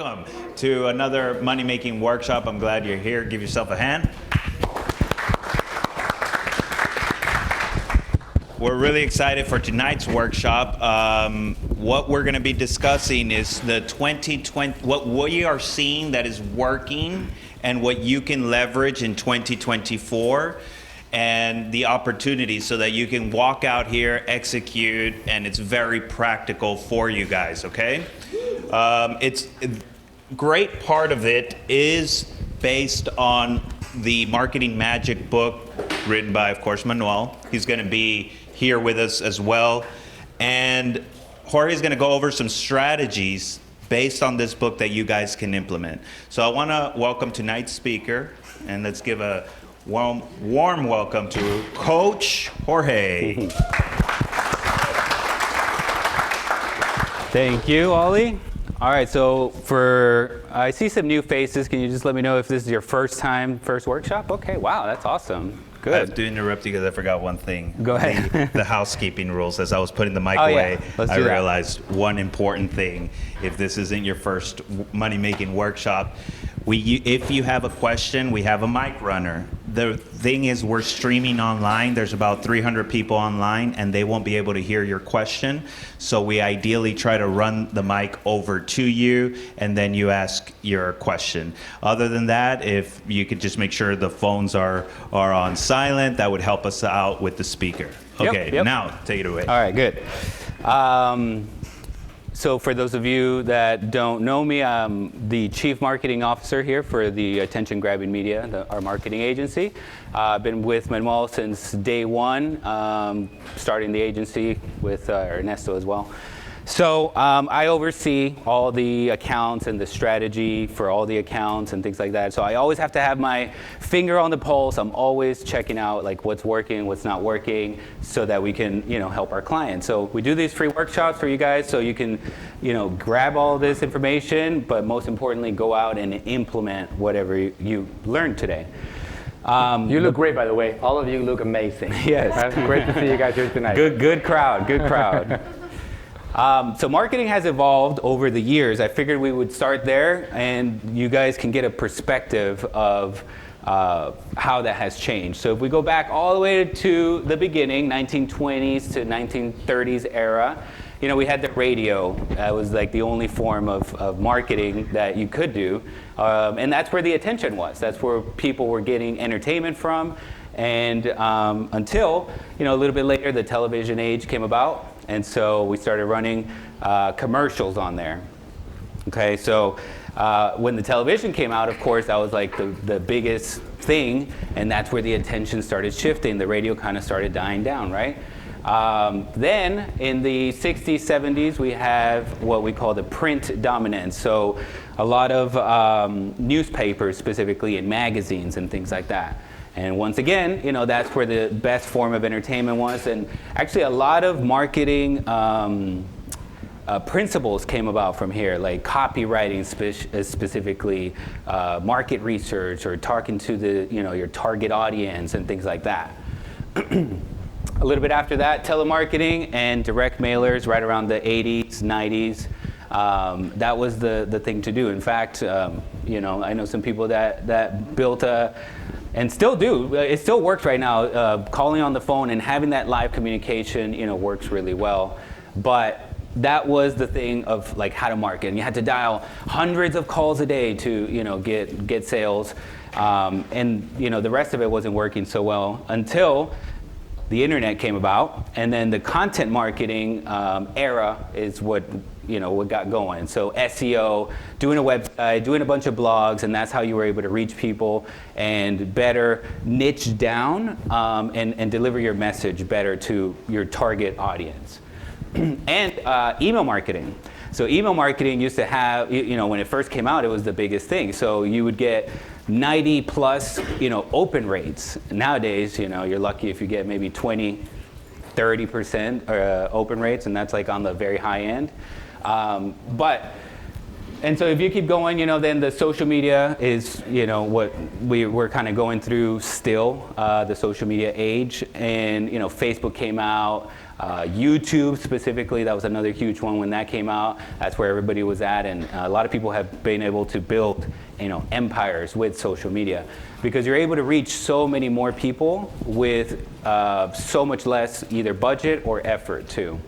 Welcome to another money-making workshop. I'm glad you're here. Give yourself a hand. We're really excited for tonight's workshop. What we're going to be discussing is the 2020, what we are seeing that is working and what you can leverage in 2024 and the opportunities so that you can walk out here, execute, and it's very practical for you guys, okay? It's great part of it is based on the Marketing Magic book written by, of course, Manuel. He's going to be here with us as well. And Jorge is going to go over some strategies based on this book that you guys can implement. So I want to welcome tonight's speaker, and let's give a warm welcome to Coach Jorge. Thank you, Ollie. All right, so I see some new faces. Can you just let me know if this is your first workshop? Okay, wow, that's awesome. Good. I have to interrupt you because I forgot one thing. Go ahead. The housekeeping rules. As I was putting the mic away, I realized one important thing. If this isn't your first money-making workshop, if you have a question, we have a mic runner. The thing is, we're streaming online. There's about 300 people online, and they won't be able to hear your question. So we ideally try to run the mic over to you, and then you ask your question. Other than that, if you could just make sure the phones are on silent, that would help us out with the speaker. Okay, yep. Now take it away. All right, good. So for those of you that don't know me, I'm the Chief Marketing Officer here for the Attention Grabbing Media, our marketing agency. I've been with Manuel since day one, starting the agency with Ernesto as well. So I oversee all the accounts and the strategy for all the accounts and things like that. So I always have to have my finger on the pulse. I'm always checking out like what's working, what's not working, so that we can, help our clients. So we do these free workshops for you guys, so you can, grab all this information, but most importantly, go out and implement whatever you learned today. You look great, by the way. All of you look amazing. Yes. Great to see you guys here tonight. Good crowd. So marketing has evolved over the years. I figured we would start there, and you guys can get a perspective of how that has changed. So if we go back all the way to the beginning, 1920s to 1930s era, we had the radio. That was like the only form of marketing that you could do. And that's where the attention was. That's where people were getting entertainment from. And until, a little bit later, the television age came about. And so we started running commercials on there. Okay, so when the television came out, of course, that was like the biggest thing, and that's where the attention started shifting. The radio kind of started dying down, right? Then in the 60s, 70s, we have what we call the print dominance. So a lot of newspapers, specifically in magazines and things like that. And once again, that's where the best form of entertainment was. And actually a lot of marketing principles came about from here, like copywriting specifically, market research, or talking to your target audience and things like that. A little bit after that, telemarketing and direct mailers right around the 80s, 90s. That was the thing to do. In fact, I know some people that built and still do. It still works right now. Calling on the phone and having that live communication, works really well. But that was the thing of like how to market. And you had to dial hundreds of calls a day to, get sales. And the rest of it wasn't working so well until the internet came about. And then the content marketing era is what got going. So SEO, doing a website, doing a bunch of blogs, and that's how you were able to reach people and better niche down and deliver your message better to your target audience. And email marketing. So email marketing used to have, when it first came out, it was the biggest thing. So you would get 90 plus, open rates. Nowadays, you're lucky if you get maybe 20, 30% open rates, and that's like on the very high end. And so if you keep going, then the social media is, what we're kind of going through still, the social media age. And, Facebook came out, YouTube specifically, that was another huge one when that came out. That's where everybody was at, and a lot of people have been able to build, empires with social media, because you're able to reach so many more people with so much less either budget or effort too.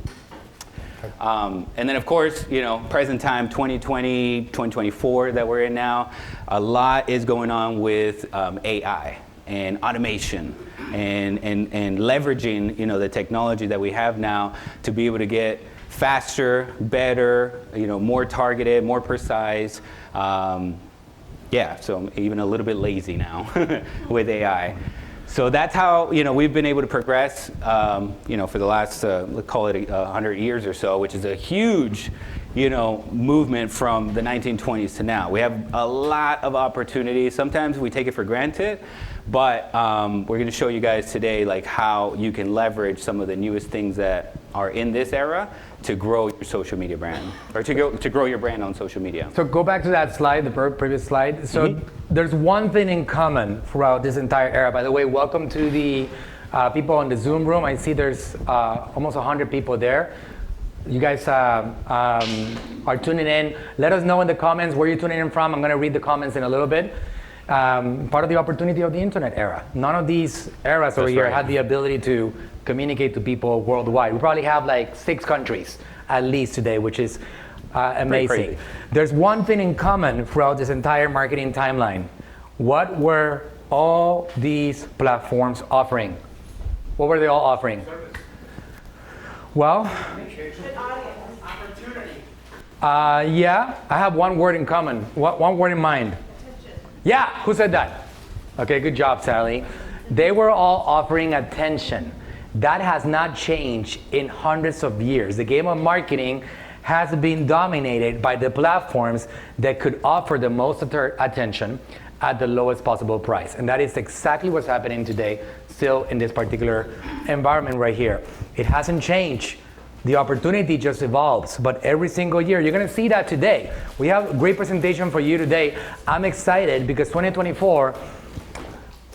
And then of course, present time 2020, 2024 that we're in now, a lot is going on with AI and automation and leveraging, the technology that we have now to be able to get faster, better, more targeted, more precise. So I'm even a little bit lazy now with AI. So that's how we've been able to progress, for the last let's call it 100 years or so, which is a huge, movement from the 1920s to now. We have a lot of opportunities. Sometimes we take it for granted, but we're going to show you guys today like how you can leverage some of the newest things that are in this era to grow your social media brand, or to grow your brand on social media. So go back to that slide, the previous slide. So there's one thing in common throughout this entire era. By the way, welcome to the people on the Zoom room. I see there's almost 100 people there. You guys are tuning in. Let us know in the comments where you're tuning in from. I'm going to read the comments in a little bit. Part of the opportunity of the internet era. None of these eras over here had the ability to communicate to people worldwide. We probably have like 6 countries at least today, which is amazing. There's one thing in common throughout this entire marketing timeline. What were all these platforms offering? What were they all offering? Service. Well, opportunity. yeah, I have one word in common, one word in mind. Yeah, who said that? Okay, good job, Sally. They were all offering attention. That has not changed in hundreds of years. The game of marketing has been dominated by the platforms that could offer the most attention at the lowest possible price. And that is exactly what's happening today, still in this particular environment right here. It hasn't changed. The opportunity just evolves, but every single year, you're gonna see that today. We have a great presentation for you today. I'm excited because 2024,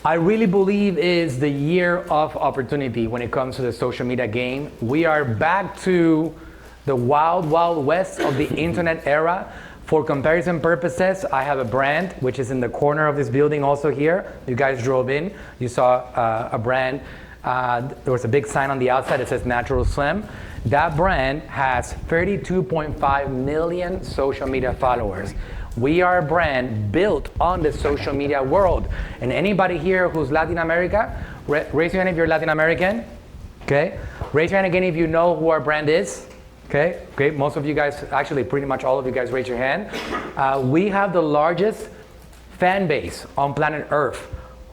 I really believe is the year of opportunity when it comes to the social media game. We are back to the wild west of the internet era. For comparison purposes, I have a brand, which is in the corner of this building also here. You guys drove in, you saw a brand. There was a big sign on the outside that says Natural Slim. That brand has 32.5 million social media followers. We are a brand built on the social media world. And anybody here who's Latin America, raise your hand if you're Latin American. Okay. Raise your hand again if you know who our brand is. Okay. Great. Most of you guys, actually pretty much all of you guys raise your hand. We have the largest fan base on planet Earth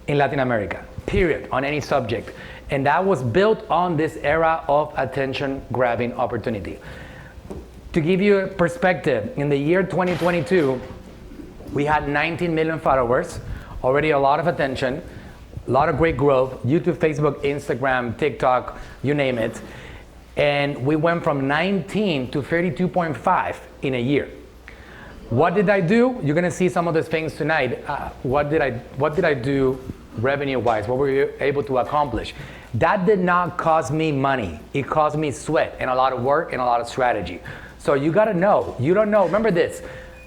in Latin America, period, on any subject. And that was built on this era of attention-grabbing opportunity. To give you a perspective, in the year 2022, we had 19 million followers, already a lot of attention, a lot of great growth, YouTube, Facebook, Instagram, TikTok, you name it. And we went from 19 to 32.5 in a year. What did I do? You're gonna see some of those things tonight. What did I do revenue-wise? What were we able to accomplish? That did not cost me money. It cost me sweat and a lot of work and a lot of strategy. So you gotta know. You don't know. Remember this.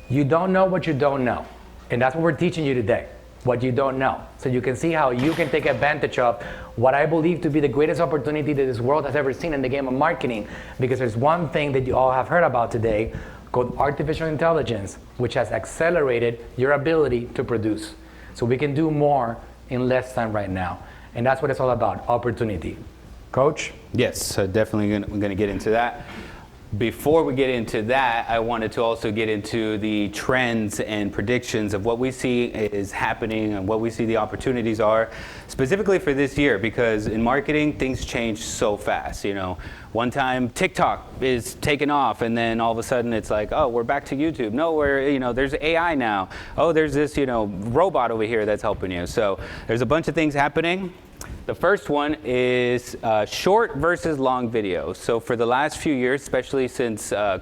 You don't know what you don't know. And that's what we're teaching you today, what you don't know. So you can see how you can take advantage of what I believe to be the greatest opportunity that this world has ever seen in the game of marketing, because there's one thing that you all have heard about today called artificial intelligence, which has accelerated your ability to produce. So we can do more in less time right now. And that's what it's all about, opportunity. Coach? Yes, so definitely we're going to get into that. Before we get into that, I wanted to also get into the trends and predictions of what we see is happening and what we see the opportunities are, specifically for this year, because in marketing, things change so fast. One time TikTok is taking off, and then all of a sudden it's like, oh, we're back to YouTube. No, there's AI now. Oh, there's this, robot over here that's helping you. So there's a bunch of things happening. The first one is short versus long videos. So for the last few years, especially since right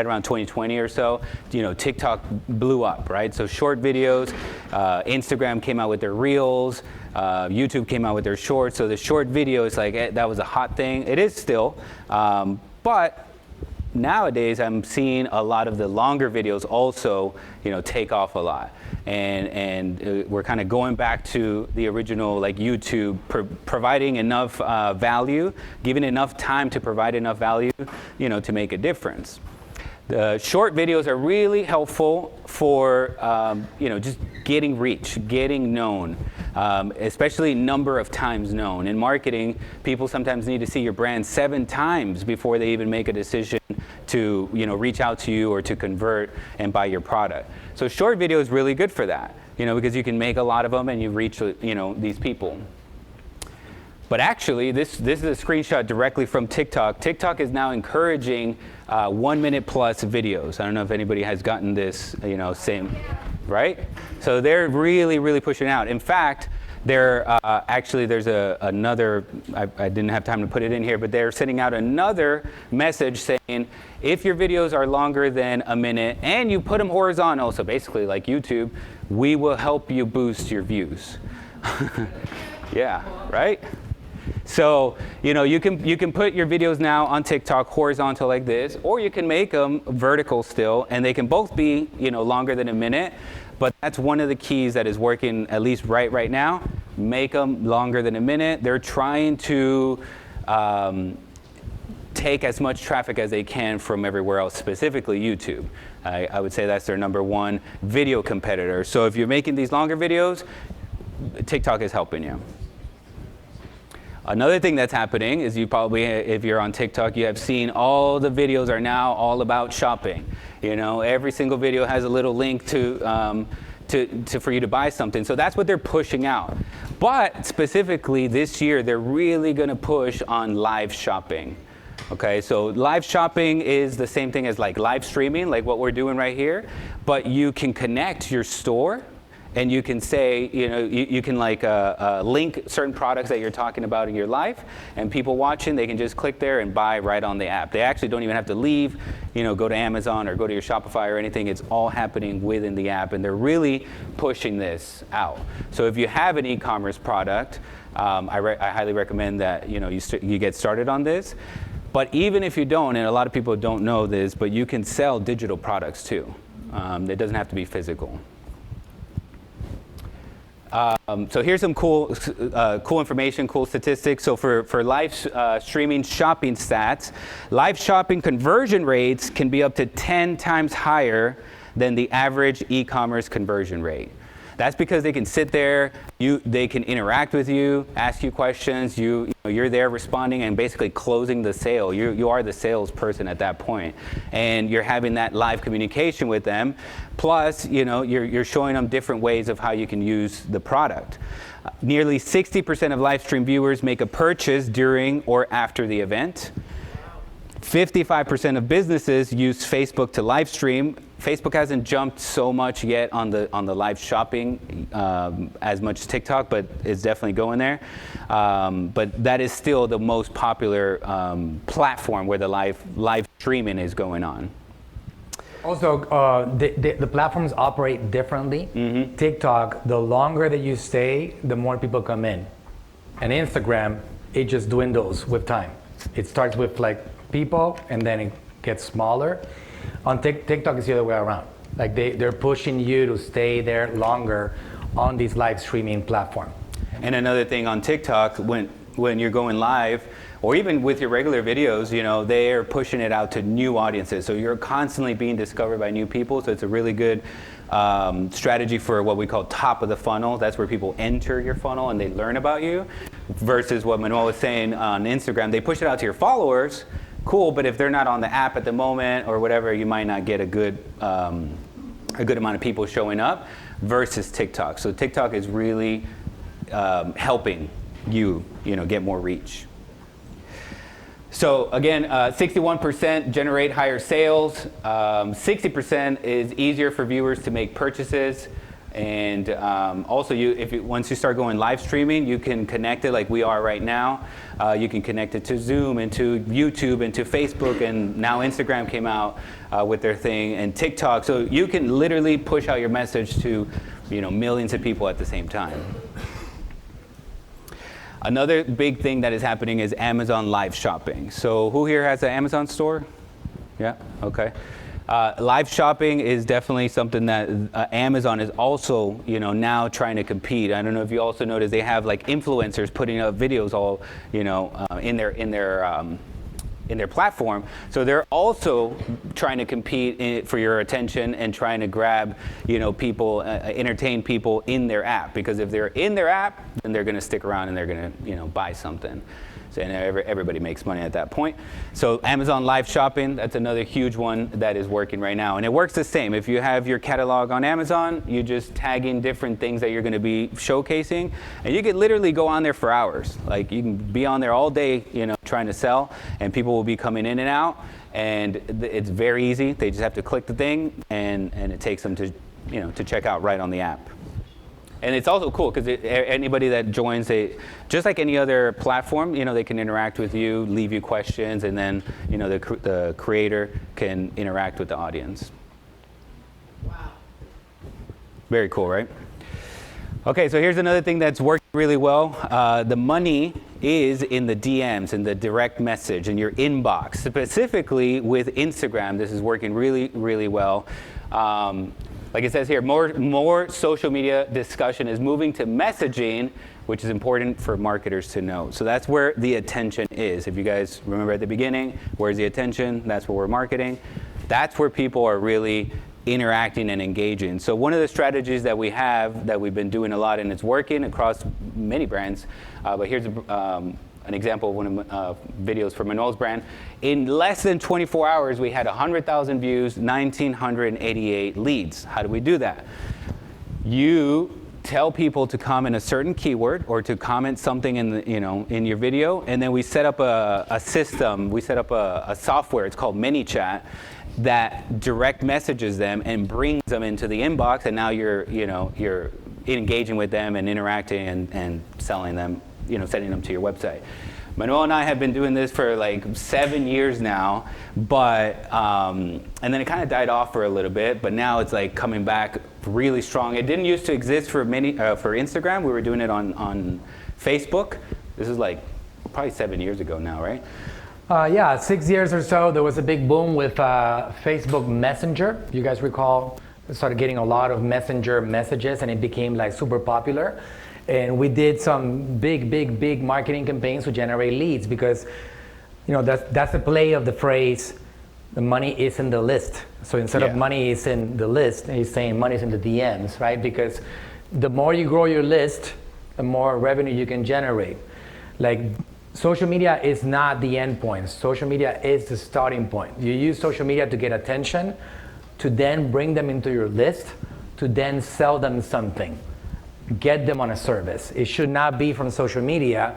around 2020 or so, TikTok blew up, right? So short videos, Instagram came out with their reels. YouTube came out with their shorts. So the short video is like, that was a hot thing. It is still, but nowadays I'm seeing a lot of the longer videos also, take off a lot. And we're kind of going back to the original, like YouTube, providing enough value, giving enough time to provide enough value, to make a difference. The short videos are really helpful for, just getting reach, getting known, especially number of times known. In marketing, people sometimes need to see your brand 7 times before they even make a decision to, reach out to you or to convert and buy your product. So short video is really good for that, because you can make a lot of them and you reach, these people. But actually, this is a screenshot directly from TikTok. TikTok is now encouraging 1 minute plus videos. I don't know if anybody has gotten this, same, right? So they're really, really pushing out. In fact, there's another, I didn't have time to put it in here, but they're sending out another message saying, if your videos are longer than a minute and you put them horizontal, so basically like YouTube, we will help you boost your views. Yeah, right? So, you can put your videos now on TikTok horizontal like this, or you can make them vertical still, and they can both be, longer than a minute. But that's one of the keys that is working, at least right now. Make them longer than a minute. They're trying to take as much traffic as they can from everywhere else, specifically YouTube. I would say that's their #1 video competitor. So if you're making these longer videos, TikTok is helping you. Another thing that's happening is you probably, if you're on TikTok, you have seen all the videos are now all about shopping. Every single video has a little link to for you to buy something. So that's what they're pushing out. But specifically this year, they're really going to push on live shopping. Okay, so live shopping is the same thing as like live streaming, like what we're doing right here. But you can connect your store. And you can say, you can like link certain products that you're talking about in your life, and people watching, they can just click there and buy right on the app. They actually don't even have to leave, go to Amazon or go to your Shopify or anything. It's all happening within the app, and they're really pushing this out. So if you have an e-commerce product, I highly recommend that you get started on this. But even if you don't, and a lot of people don't know this, but you can sell digital products too. It doesn't have to be physical. So here's some cool information, cool statistics. So for live streaming shopping stats, live shopping conversion rates can be up to 10 times higher than the average e-commerce conversion rate. That's because they can sit there, they can interact with you, ask you questions, you're there responding and basically closing the sale. You are the salesperson at that point. And you're having that live communication with them. Plus, you're showing them different ways of how you can use the product. Nearly 60% of live stream viewers make a purchase during or after the event. 55% of businesses use Facebook to live stream. Facebook hasn't jumped so much yet on the live shopping as much as TikTok, but it's definitely going there. But that is still the most popular platform where the live streaming is going on. Also, the platforms operate differently. Mm-hmm. TikTok, the longer that you stay, the more people come in. And Instagram, it just dwindles with time. It starts with like people, and then it gets smaller. On TikTok, it's the other way around. Like they're pushing you to stay there longer on these live streaming platform. And another thing on TikTok, when you're going live, or even with your regular videos, they are pushing it out to new audiences. So you're constantly being discovered by new people. So it's a really good strategy for what we call top of the funnel. That's where people enter your funnel and they learn about you. Versus what Manuel was saying on Instagram, they push it out to your followers. Cool, but if they're not on the app at the moment or whatever, you might not get a good amount of people showing up. Versus TikTok. So TikTok is really helping you, get more reach. So again, 61% generate higher sales. 60% is easier for viewers to make purchases. And also, once you start going live streaming, you can connect it like we are right now. You can connect it to Zoom and to YouTube and to Facebook, and now Instagram came out with their thing, and TikTok. So you can literally push out your message to millions of people at the same time. Another big thing that is happening is Amazon live shopping. So who here has an Amazon store? Yeah, okay. Live shopping is definitely something that Amazon is also, now trying to compete. I don't know if you also noticed they have like influencers putting up videos all, in their platform. So they're also trying to compete for your attention and trying to grab, people, entertain people in their app. Because if they're in their app, then they're going to stick around and they're going to, buy something. And everybody makes money at that point. So Amazon live shopping, that's another huge one that is working right now. And it works the same. If you have your catalog on Amazon, you just tag in different things that you're going to be showcasing. And you can literally go on there for hours. Like you can be on there all day, trying to sell. And people will be coming in and out. And it's very easy. They just have to click the thing and it takes them to, to check out right on the app. And it's also cool because anybody that joins, just like any other platform, they can interact with you, leave you questions, and then the creator can interact with the audience. Wow. Very cool, right? Okay, so here's another thing that's working really well. The money is in the DMs, in the direct message, in your inbox. Specifically with Instagram, this is working really, really well. Like it says here, more social media discussion is moving to messaging, which is important for marketers to know. So that's where the attention is. If you guys remember at the beginning, where's the attention? That's where we're marketing. That's where people are really interacting and engaging. So one of the strategies that we have that we've been doing a lot, and it's working across many brands, but here's an example of one of videos for Manuel's brand. In less than 24 hours, we had 100,000 views, 1,988 leads. How do we do that? You tell people to comment a certain keyword or to comment something in the, in your video, and then we set up a system. We set up a software. It's called ManyChat that direct messages them and brings them into the inbox, and now you're engaging with them and interacting and selling them. Sending them to your website. Manuel and I have been doing this for like 7 years now, but and then it kind of died off for a little bit, but now it's like coming back really strong. It didn't used to exist for Instagram. We were doing it on Facebook. This is like probably 7 years ago now, right? Yeah, 6 years or so. There was a big boom with Facebook Messenger. You guys recall? We started getting a lot of Messenger messages, and it became like super popular. And we did some big marketing campaigns to generate leads because, that's the play of the phrase, the money is in the list. So instead of money is in the list, he's saying money is in the DMs, right? Because the more you grow your list, the more revenue you can generate. Like social media is not the end point. Social media is the starting point. You use social media to get attention, to then bring them into your list, to then sell them something. Get them on a service. It should not be from social media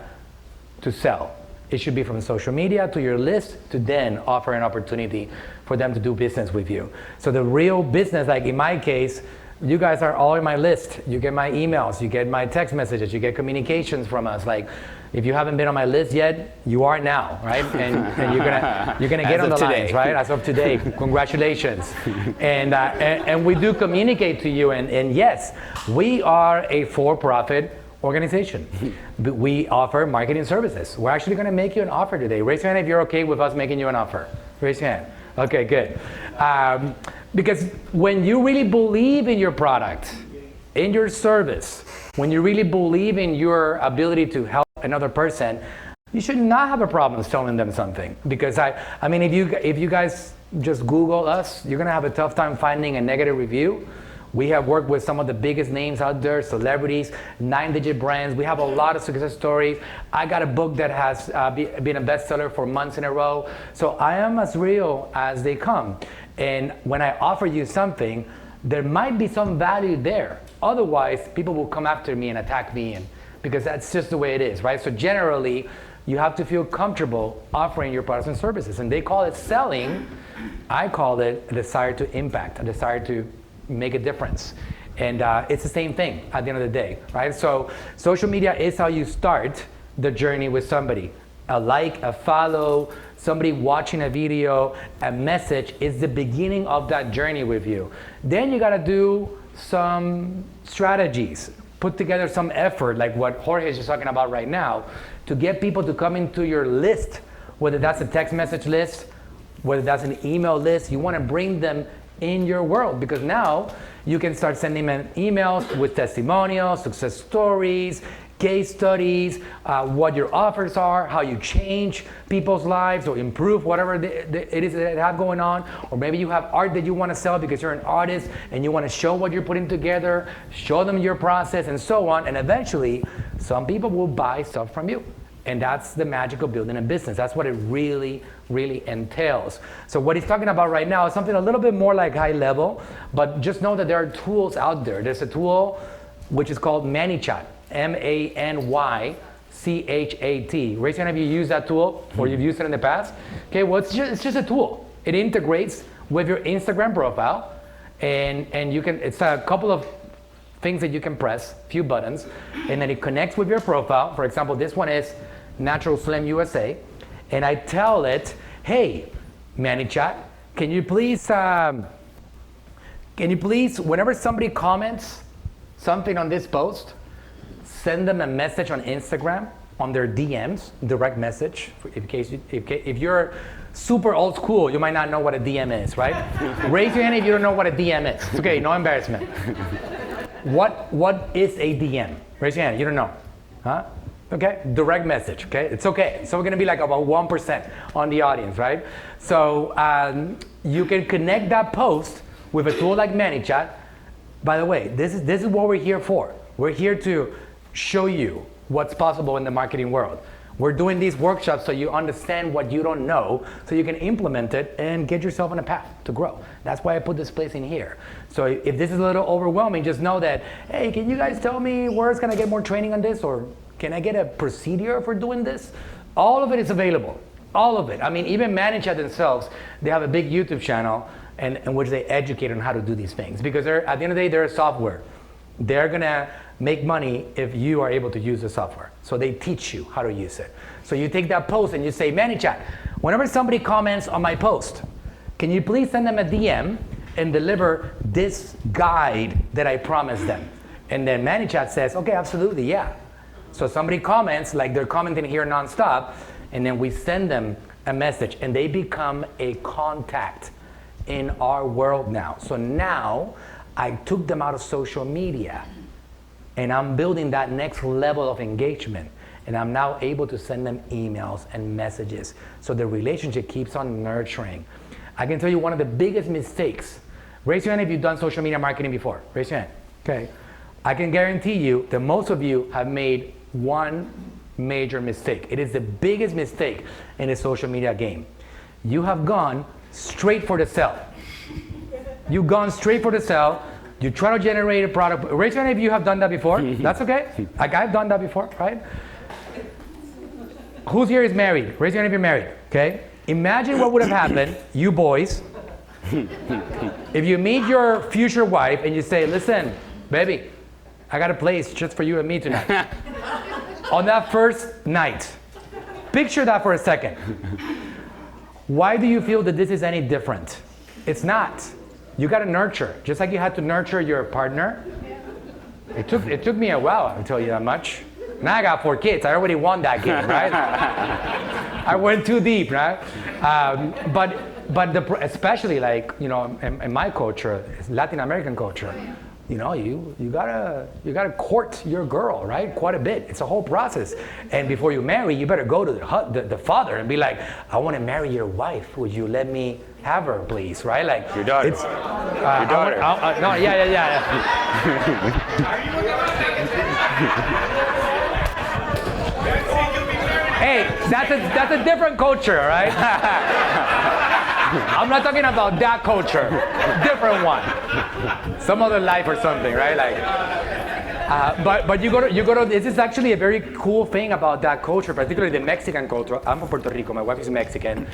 to sell. It should be from social media to your list to then offer an opportunity for them to do business with you. So the real business, like in my case, you guys are all in my list. You get my emails, you get my text messages, you get communications from us. Like, if you haven't been on my list yet, you are now, right? And you're gonna get on the lines, right? As of today, congratulations. And we do communicate to you. And yes, we are a for-profit organization. We offer marketing services. We're actually gonna make you an offer today. Raise your hand if you're okay with us making you an offer. Raise your hand. Okay, good. Because when you really believe in your product, in your service, when you really believe in your ability to help another person, you should not have a problem selling them something. Because I mean, if you guys just Google us, you're gonna have a tough time finding a negative review. We have worked with some of the biggest names out there, celebrities, 9-digit brands. We have a lot of success stories. I got a book that has been a bestseller for months in a row. So I am as real as they come. And when I offer you something, there might be some value there. Otherwise, people will come after me and attack me, because that's just the way it is, right? So generally, you have to feel comfortable offering your products and services. And they call it selling. I call it a desire to impact, a desire to make a difference. And it's the same thing at the end of the day, right? So social media is how you start the journey with somebody. A like, a follow, somebody watching a video, a message is the beginning of that journey with you. Then you gotta do some strategies, put together some effort, like what Jorge is just talking about right now, to get people to come into your list, whether that's a text message list, whether that's an email list. You want to bring them in your world, because now you can start sending them emails with testimonials, success stories, case studies, what your offers are, how you change people's lives or improve whatever it is that they have going on. Or maybe you have art that you want to sell because you're an artist and you want to show what you're putting together, show them your process and so on. And eventually, some people will buy stuff from you. And that's the magic of building a business. That's what it really, really entails. So what he's talking about right now is something a little bit more like high level, but just know that there are tools out there. There's a tool which is called ManyChat, M-A-N-Y-C-H-A-T. Raise your hand if you use that tool or you've used it in the past. Okay, well, it's just a tool. It integrates with your Instagram profile, and you can, it's a couple of things that you can press, few buttons, and then it connects with your profile. For example, this one is Natural Slim USA, and I tell it, hey, ManyChat, can you please, whenever somebody comments something on this post, send them a message on Instagram, on their DMs, direct message. If you're super old school, you might not know what a DM is, right? Raise your hand if you don't know what a DM is. It's okay, no embarrassment. What is a DM? Raise your hand, you don't know. Huh? Okay, direct message, okay? It's okay. So we're gonna be like about 1% on the audience, right? So you can connect that post with a tool like ManyChat. By the way, this is what we're here for. We're here to show you what's possible in the marketing world. We're doing these workshops so you understand what you don't know, so you can implement it and get yourself on a path to grow. That's why I put this place in here. So if this is a little overwhelming, just know that, hey, can you guys tell me where's can I get more training on this? Or can I get a procedure for doing this? All of it is available. All of it. I mean, even ManyChat themselves, they have a big YouTube channel in which they educate on how to do these things. Because at the end of the day, they're a software. They're gonna make money if you are able to use the software. So they teach you how to use it. So you take that post and you say, ManyChat, whenever somebody comments on my post, can you please send them a DM and deliver this guide that I promised them? And then ManyChat says, okay, absolutely, yeah. So somebody comments, like they're commenting here nonstop, and then we send them a message, and they become a contact in our world now. So now I took them out of social media, and I'm building that next level of engagement, and I'm now able to send them emails and messages, so the relationship keeps on nurturing. I can tell you one of the biggest mistakes. Raise your hand if you've done social media marketing before. Raise your hand. Okay. I can guarantee you that most of you have made one major mistake. It is the biggest mistake in the social media game. You have gone straight for the sell. You've gone straight for the sell. You try to generate a product. Raise your hand if you have done that before. That's okay. Like I've done that before, right? Who's here is married? Raise your hand if you're married, okay? Imagine what would have happened, you boys, if you meet your future wife and you say, listen, baby, I got a place just for you and me tonight. On that first night. Picture that for a second. Why do you feel that this is any different? It's not. You got to nurture, just like you had to nurture your partner. It took me a while, I'll tell you that much. Now I got 4 kids. I already won that game, right? I went too deep, right? But especially like, you know, in my culture, Latin American culture, you know, you gotta court your girl, right? Quite a bit. It's a whole process. And before you marry, you better go to the father and be like, I want to marry your wife. Would you let me have her, please? Right? Like your daughter. It's, your daughter. No, yeah. Hey, that's a different culture, right? I'm not talking about that culture. Different one. Some other life or something, right? Like, but you go to. This is actually a very cool thing about that culture, particularly the Mexican culture. I'm from Puerto Rico. My wife is Mexican,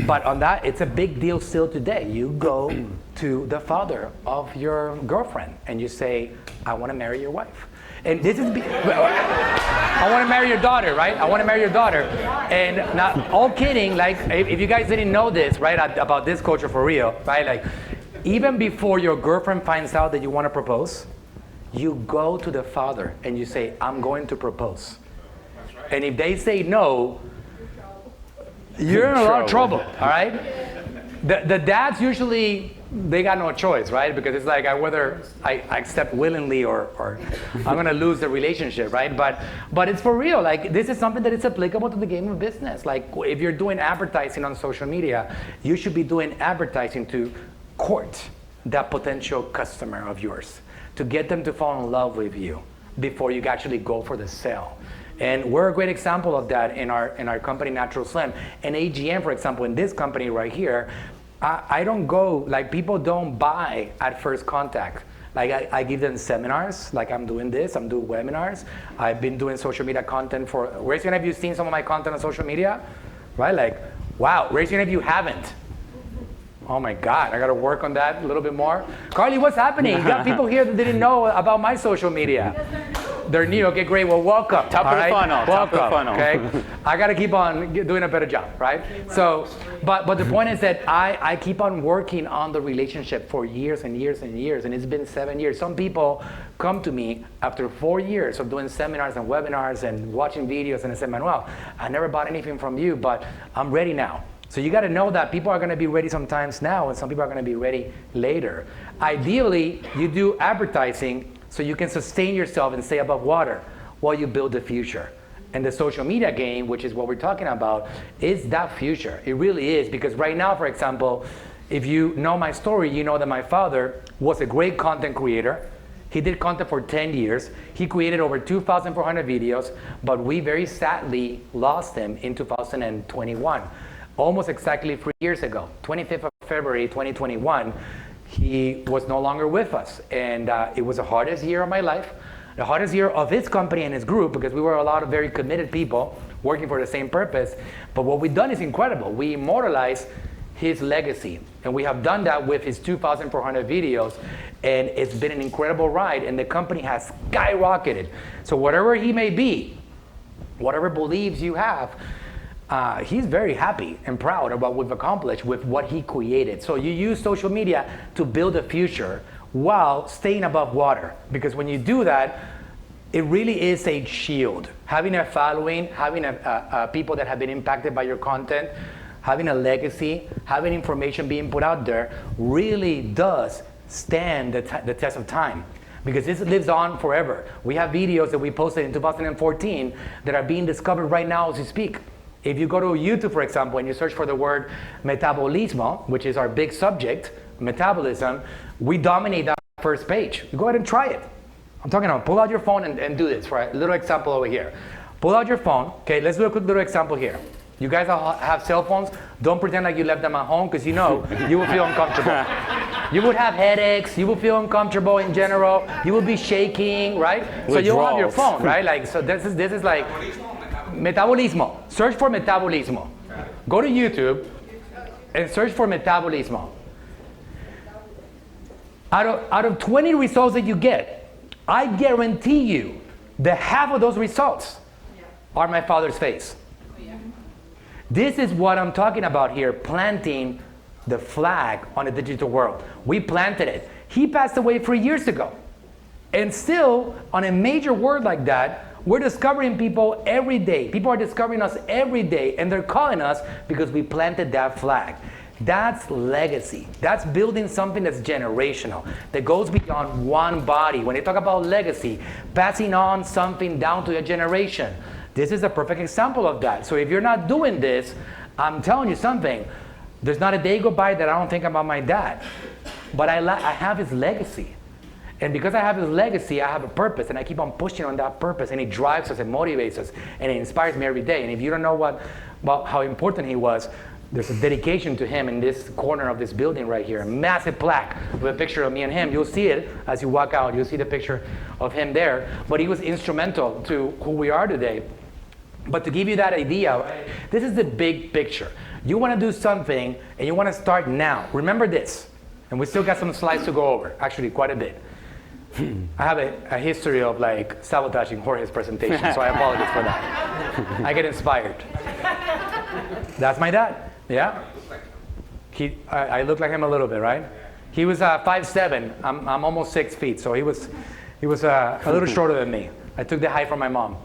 but on that, it's a big deal still today. You go to the father of your girlfriend and you say, "I want to marry your wife." And this is, I want to marry your daughter, right? I want to marry your daughter. And not all kidding, like if you guys didn't know this, right, about this culture for real, right? Like even before your girlfriend finds out that you want to propose, you go to the father and you say, I'm going to propose. And if they say no, you're in a lot of trouble, all right? The dads usually, they got no choice, right? Because it's like whether I accept willingly or I'm gonna lose the relationship, right? But it's for real. Like, this is something that is applicable to the game of business. Like, if you're doing advertising on social media, you should be doing advertising to court that potential customer of yours, to get them to fall in love with you before you actually go for the sale. And we're a great example of that in our company, Natural Slim. And AGM, for example, in this company right here, I don't go, like, people don't buy at first contact. Like, I give them seminars, like I'm doing this, I'm doing webinars. I've been doing social media content for, raise your hand if you've seen some of my content on social media, right? Like, wow, raise your hand if you haven't. Oh my God, I gotta work on that a little bit more. Carly, what's happening? You got people here that didn't know about my social media. They're new, okay, great, well, welcome. Top of the funnel, top of the funnel. Okay, I gotta keep on doing a better job, right? So, but the point is that I keep on working on the relationship for years and years and years, and it's been 7 years. Some people come to me after 4 years of doing seminars and webinars and watching videos, and they say, Manuel, I never bought anything from you, but I'm ready now. So you got to know that people are going to be ready sometimes now, and some people are going to be ready later. Ideally, you do advertising so you can sustain yourself and stay above water while you build the future. And the social media game, which is what we're talking about, is that future. It really is, because right now, for example, if you know my story, you know that my father was a great content creator. He did content for 10 years. He created over 2,400 videos, but we very sadly lost him in 2021. Almost exactly 3 years ago, 25th of February, 2021, he was no longer with us. And it was the hardest year of my life, the hardest year of his company and his group, because we were a lot of very committed people working for the same purpose. But what we've done is incredible. We immortalized his legacy. And we have done that with his 2,400 videos. And it's been an incredible ride. And the company has skyrocketed. So whatever he may be, whatever beliefs you have, he's very happy and proud of what we've accomplished with what he created. So you use social media to build a future while staying above water. Because when you do that, it really is a shield. Having a following, having people that have been impacted by your content, having a legacy, having information being put out there really does stand the test of time. Because this lives on forever. We have videos that we posted in 2014 that are being discovered right now as we speak. If you go to YouTube, for example, and you search for the word metabolismo, which is our big subject, metabolism, we dominate that first page. You go ahead and try it. I'm talking about pull out your phone and do this for a little example over here. Pull out your phone. Okay, let's do a quick little example here. You guys all have cell phones. Don't pretend like you left them at home, because you know you will feel uncomfortable. You would have headaches. You will feel uncomfortable in general. You will be shaking, right? So you'll have your phone, right? Like, so this is like metabolismo. Search for metabolismo. Go to YouTube and search for metabolismo. Out of 20 results that you get, I guarantee you that half of those results are my father's face. This is what I'm talking about here, planting the flag on the digital world. We planted it. He passed away 3 years ago. And still, on a major word like that, we're discovering people every day. People are discovering us every day, and they're calling us because we planted that flag. That's legacy. That's building something that's generational, that goes beyond one body. When they talk about legacy, passing on something down to a generation. This is a perfect example of that. So if you're not doing this, I'm telling you something. There's not a day go by that I don't think about my dad. But I have his legacy. And because I have his legacy, I have a purpose, and I keep on pushing on that purpose, and it drives us and motivates us, and it inspires me every day. And if you don't know how important he was, there's a dedication to him in this corner of this building right here, a massive plaque with a picture of me and him. You'll see it as you walk out. You'll see the picture of him there. But he was instrumental to who we are today. But to give you that idea, right, this is the big picture. You want to do something, and you want to start now. Remember this. And we still got some slides to go over, actually quite a bit. I have a history of like sabotaging Jorge's presentation, so I apologize for that. I get inspired. That's my dad, yeah? I look like him a little bit, right? He was 5'7". I'm almost 6 feet, so he was a little shorter than me. I took the height from my mom.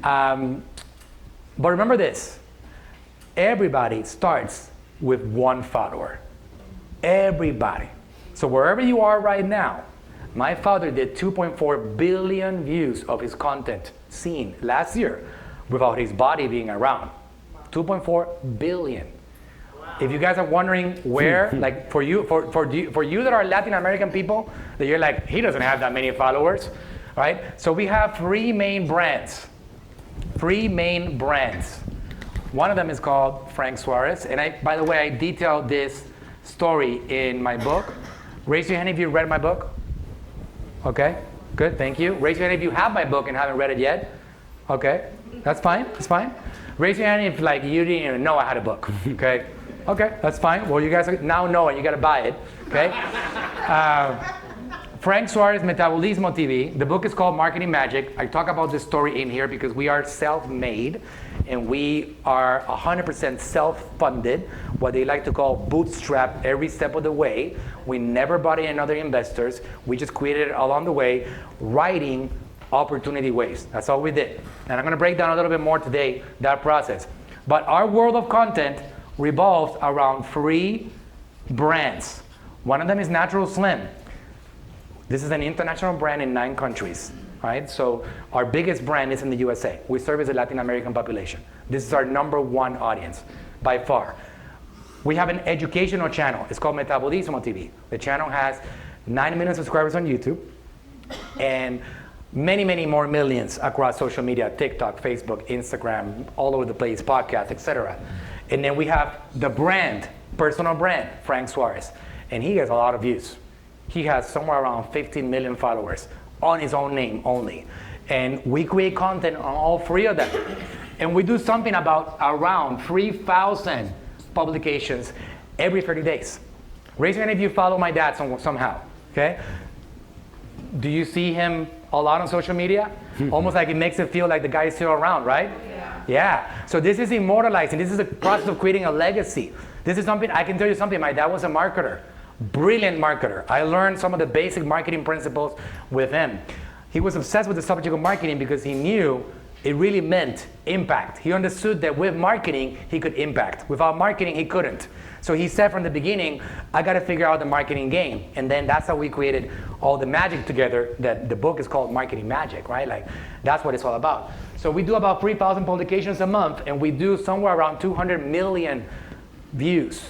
But remember this, everybody starts with one follower. Everybody. So wherever you are right now, my father did 2.4 billion views of his content seen last year without his body being around. 2.4 billion. If you guys are wondering where, like for you that are Latin American people, that you're like, he doesn't have that many followers, right? So we have three main brands. One of them is called Frank Suarez, and by the way, I detailed this story in my book. Raise your hand if you read my book. Okay, good, thank you. Raise your hand if you have my book and haven't read it yet. Okay, that's fine, that's fine. Raise your hand if like you didn't even know I had a book, okay? Okay, that's fine. Well, you guys now know it, you gotta buy it, okay? Frank Suarez, Metabolismo TV. The book is called Marketing Magic. I talk about this story in here because we are self-made and we are 100% self-funded, what they like to call bootstrap every step of the way. We never brought in other investors. We just created it along the way, writing opportunity ways. That's all we did. And I'm gonna break down a little bit more today that process. But our world of content revolves around 3 brands. One of them is Natural Slim. This is an international brand in 9 countries, right? So our biggest brand is in the USA. We service the Latin American population. This is our #1 audience, by far. We have an educational channel. It's called Metabolismo TV. The channel has 9 million subscribers on YouTube and many, many more millions across social media, TikTok, Facebook, Instagram, all over the place, podcasts, etc. And then we have the brand, personal brand, Frank Suarez. And he gets a lot of views. He has somewhere around 15 million followers on his own name only. And we create content on all 3 of them. And we do something about around 3,000 publications every 30 days. Raise your hand if you follow my dad somehow, okay? Do you see him a lot on social media? Almost like it makes it feel like the guy is still around, right? Yeah. So this is immortalizing. This is the process of creating a legacy. This is something, I can tell you something, my dad was a marketer. Brilliant marketer. I learned some of the basic marketing principles with him. He was obsessed with the subject of marketing because he knew it really meant impact. He understood that with marketing, he could impact. Without marketing, he couldn't. So he said from the beginning, I got to figure out the marketing game. And then that's how we created all the magic together, that the book is called Marketing Magic, right? Like, that's what it's all about. So we do about 3,000 publications a month, and we do somewhere around 200 million views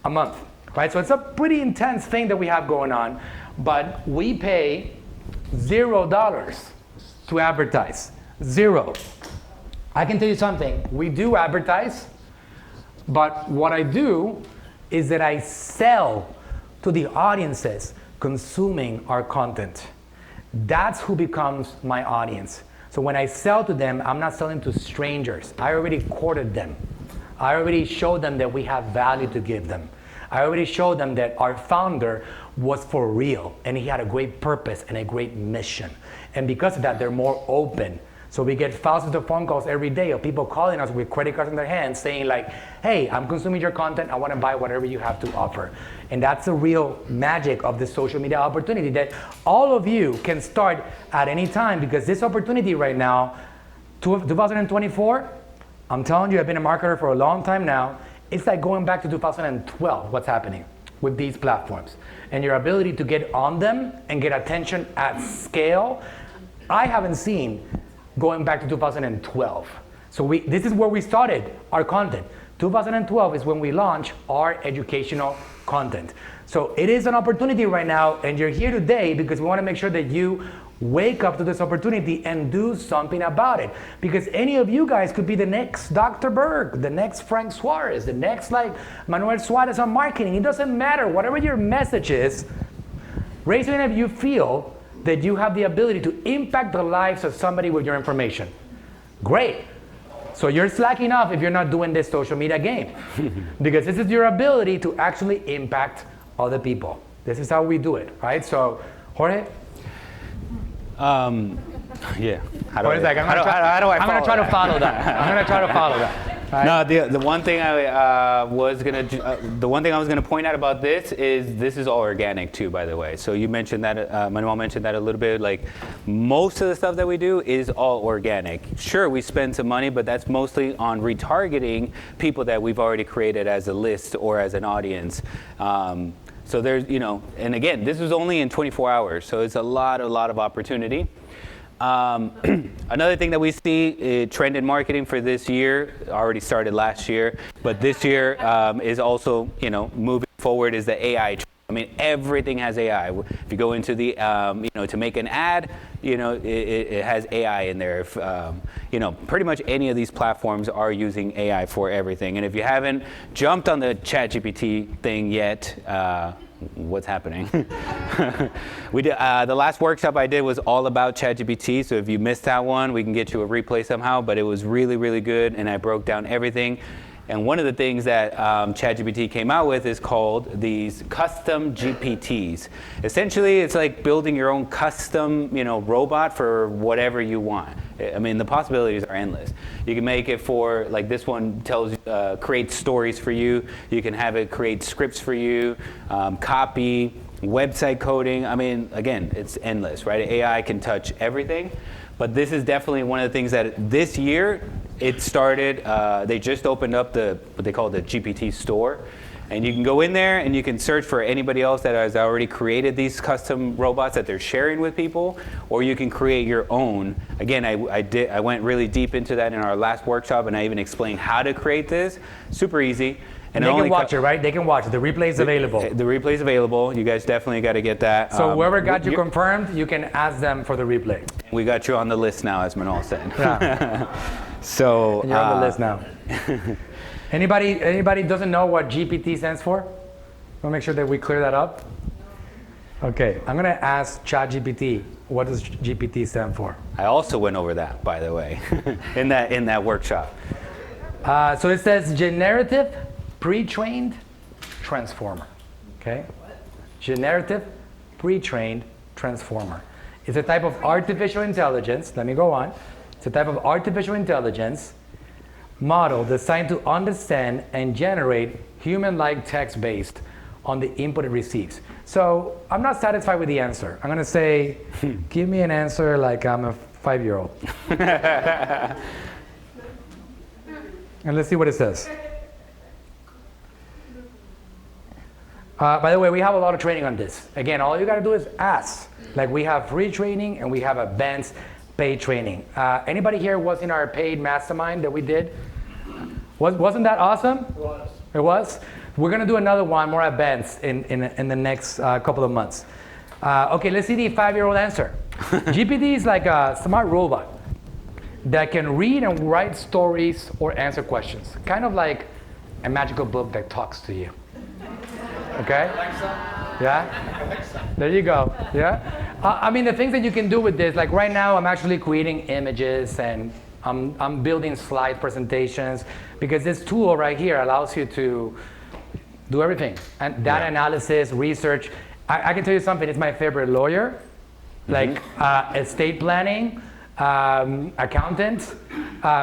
a month. Right, so it's a pretty intense thing that we have going on, but we pay $0 to advertise. 0. I can tell you something, we do advertise, but what I do is that I sell to the audiences consuming our content. That's who becomes my audience. So when I sell to them, I'm not selling to strangers. I already courted them. I already showed them that we have value to give them. I already showed them that our founder was for real and he had a great purpose and a great mission. And because of that, they're more open. So we get thousands of phone calls every day of people calling us with credit cards in their hands saying like, hey, I'm consuming your content, I want to buy whatever you have to offer. And that's the real magic of the social media opportunity, that all of you can start at any time, because this opportunity right now, 2024, I'm telling you, I've been a marketer for a long time now. It's like going back to 2012, what's happening with these platforms. And your ability to get on them and get attention at scale, I haven't seen going back to 2012. So this is where we started our content. 2012 is when we launched our educational content. So it is an opportunity right now, and you're here today because we want to make sure that you wake up to this opportunity and do something about it. Because any of you guys could be the next Dr. Berg, the next Frank Suarez, the next like Manuel Suarez on marketing. It doesn't matter. Whatever your message is, raise your hand if you feel that you have the ability to impact the lives of somebody with your information. Great. So you're slacking off if you're not doing this social media game. Because this is your ability to actually impact other people. This is how we do it, right? So, Jorge? Yeah. I'm going to try to follow that. No, the one thing I was gonna point out about this is all organic too, by the way. So you mentioned that Manuel mentioned that a little bit. Like most of the stuff that we do is all organic. Sure, we spend some money, but that's mostly on retargeting people that we've already created as a list or as an audience. So there's, and again, this was only in 24 hours, so it's a lot of opportunity. Another thing that we see, trend in marketing for this year, already started last year, but this year is also, moving forward is the AI trend. I mean, everything has AI. If you go into the, to make an ad, it has AI in there. If, pretty much any of these platforms are using AI for everything. And if you haven't jumped on the ChatGPT thing yet, what's happening? We did the last workshop I did was all about ChatGPT. So if you missed that one, we can get you a replay somehow. But it was really, really good, and I broke down everything. And one of the things that ChatGPT came out with is called these custom GPTs. Essentially, it's like building your own custom, robot for whatever you want. I mean, the possibilities are endless. You can make it for, like this one creates stories for you. You can have it create scripts for you, copy, website coding. I mean, again, it's endless, right? AI can touch everything. But this is definitely one of the things that this year, it started, they just opened up what they call the GPT store. And you can go in there and you can search for anybody else that has already created these custom robots that they're sharing with people, or you can create your own. Again, I went really deep into that in our last workshop, and I even explained how to create this. Super easy. And they can watch it, right? They can watch it. The replay is available. The replay is available. You guys definitely got to get that. So whoever got you confirmed, you can ask them for the replay. We got you on the list now, as Manuel said. Yeah. So and you're on the list now. Anybody doesn't know what GPT stands for? We'll make sure that we clear that up. Okay, I'm gonna ask ChatGPT, what does GPT stand for? I also went over that, by the way, in that workshop. So it says generative pre-trained transformer. Okay? Generative pre-trained transformer. It's a type of artificial intelligence. Let me go on. It's a type of artificial intelligence model designed to understand and generate human-like text based on the input it receives. So I'm not satisfied with the answer. I'm going to say, give me an answer like I'm a 5-year-old. And let's see what it says. By the way, we have a lot of training on this. Again, all you got to do is ask. Like we have free training and we have advanced paid training. Anybody here was in our paid mastermind that we did? Wasn't that awesome? It was. It was? We're going to do another one, more advanced, in the next couple of months. Okay, let's see the 5-year-old answer. GPT is like a smart robot that can read and write stories or answer questions. Kind of like a magical book that talks to you. Okay? Alexa. Yeah? Alexa. There you go. Yeah? I mean, the things that you can do with this, like right now I'm actually creating images and I'm building slide presentations because this tool right here allows you to do everything. And data analysis, research. I can tell you something, it's my favorite lawyer, like estate planning, accountant,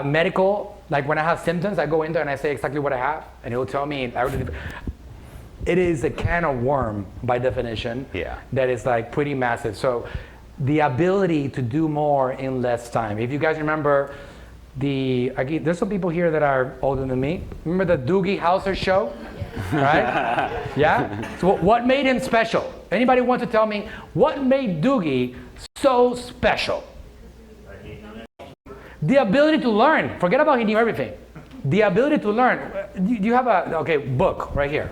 medical. Like when I have symptoms, I go in there and I say exactly what I have and it will tell me. It is a can of worm by definition. Yeah. That is like pretty massive. So the ability to do more in less time. If you guys remember there's some people here that are older than me. Remember the Doogie Howser show? Right? Yeah? So what made him special? Anybody want to tell me what made Doogie so special? The ability to learn. Forget about he knew everything. The ability to learn. You have a book right here.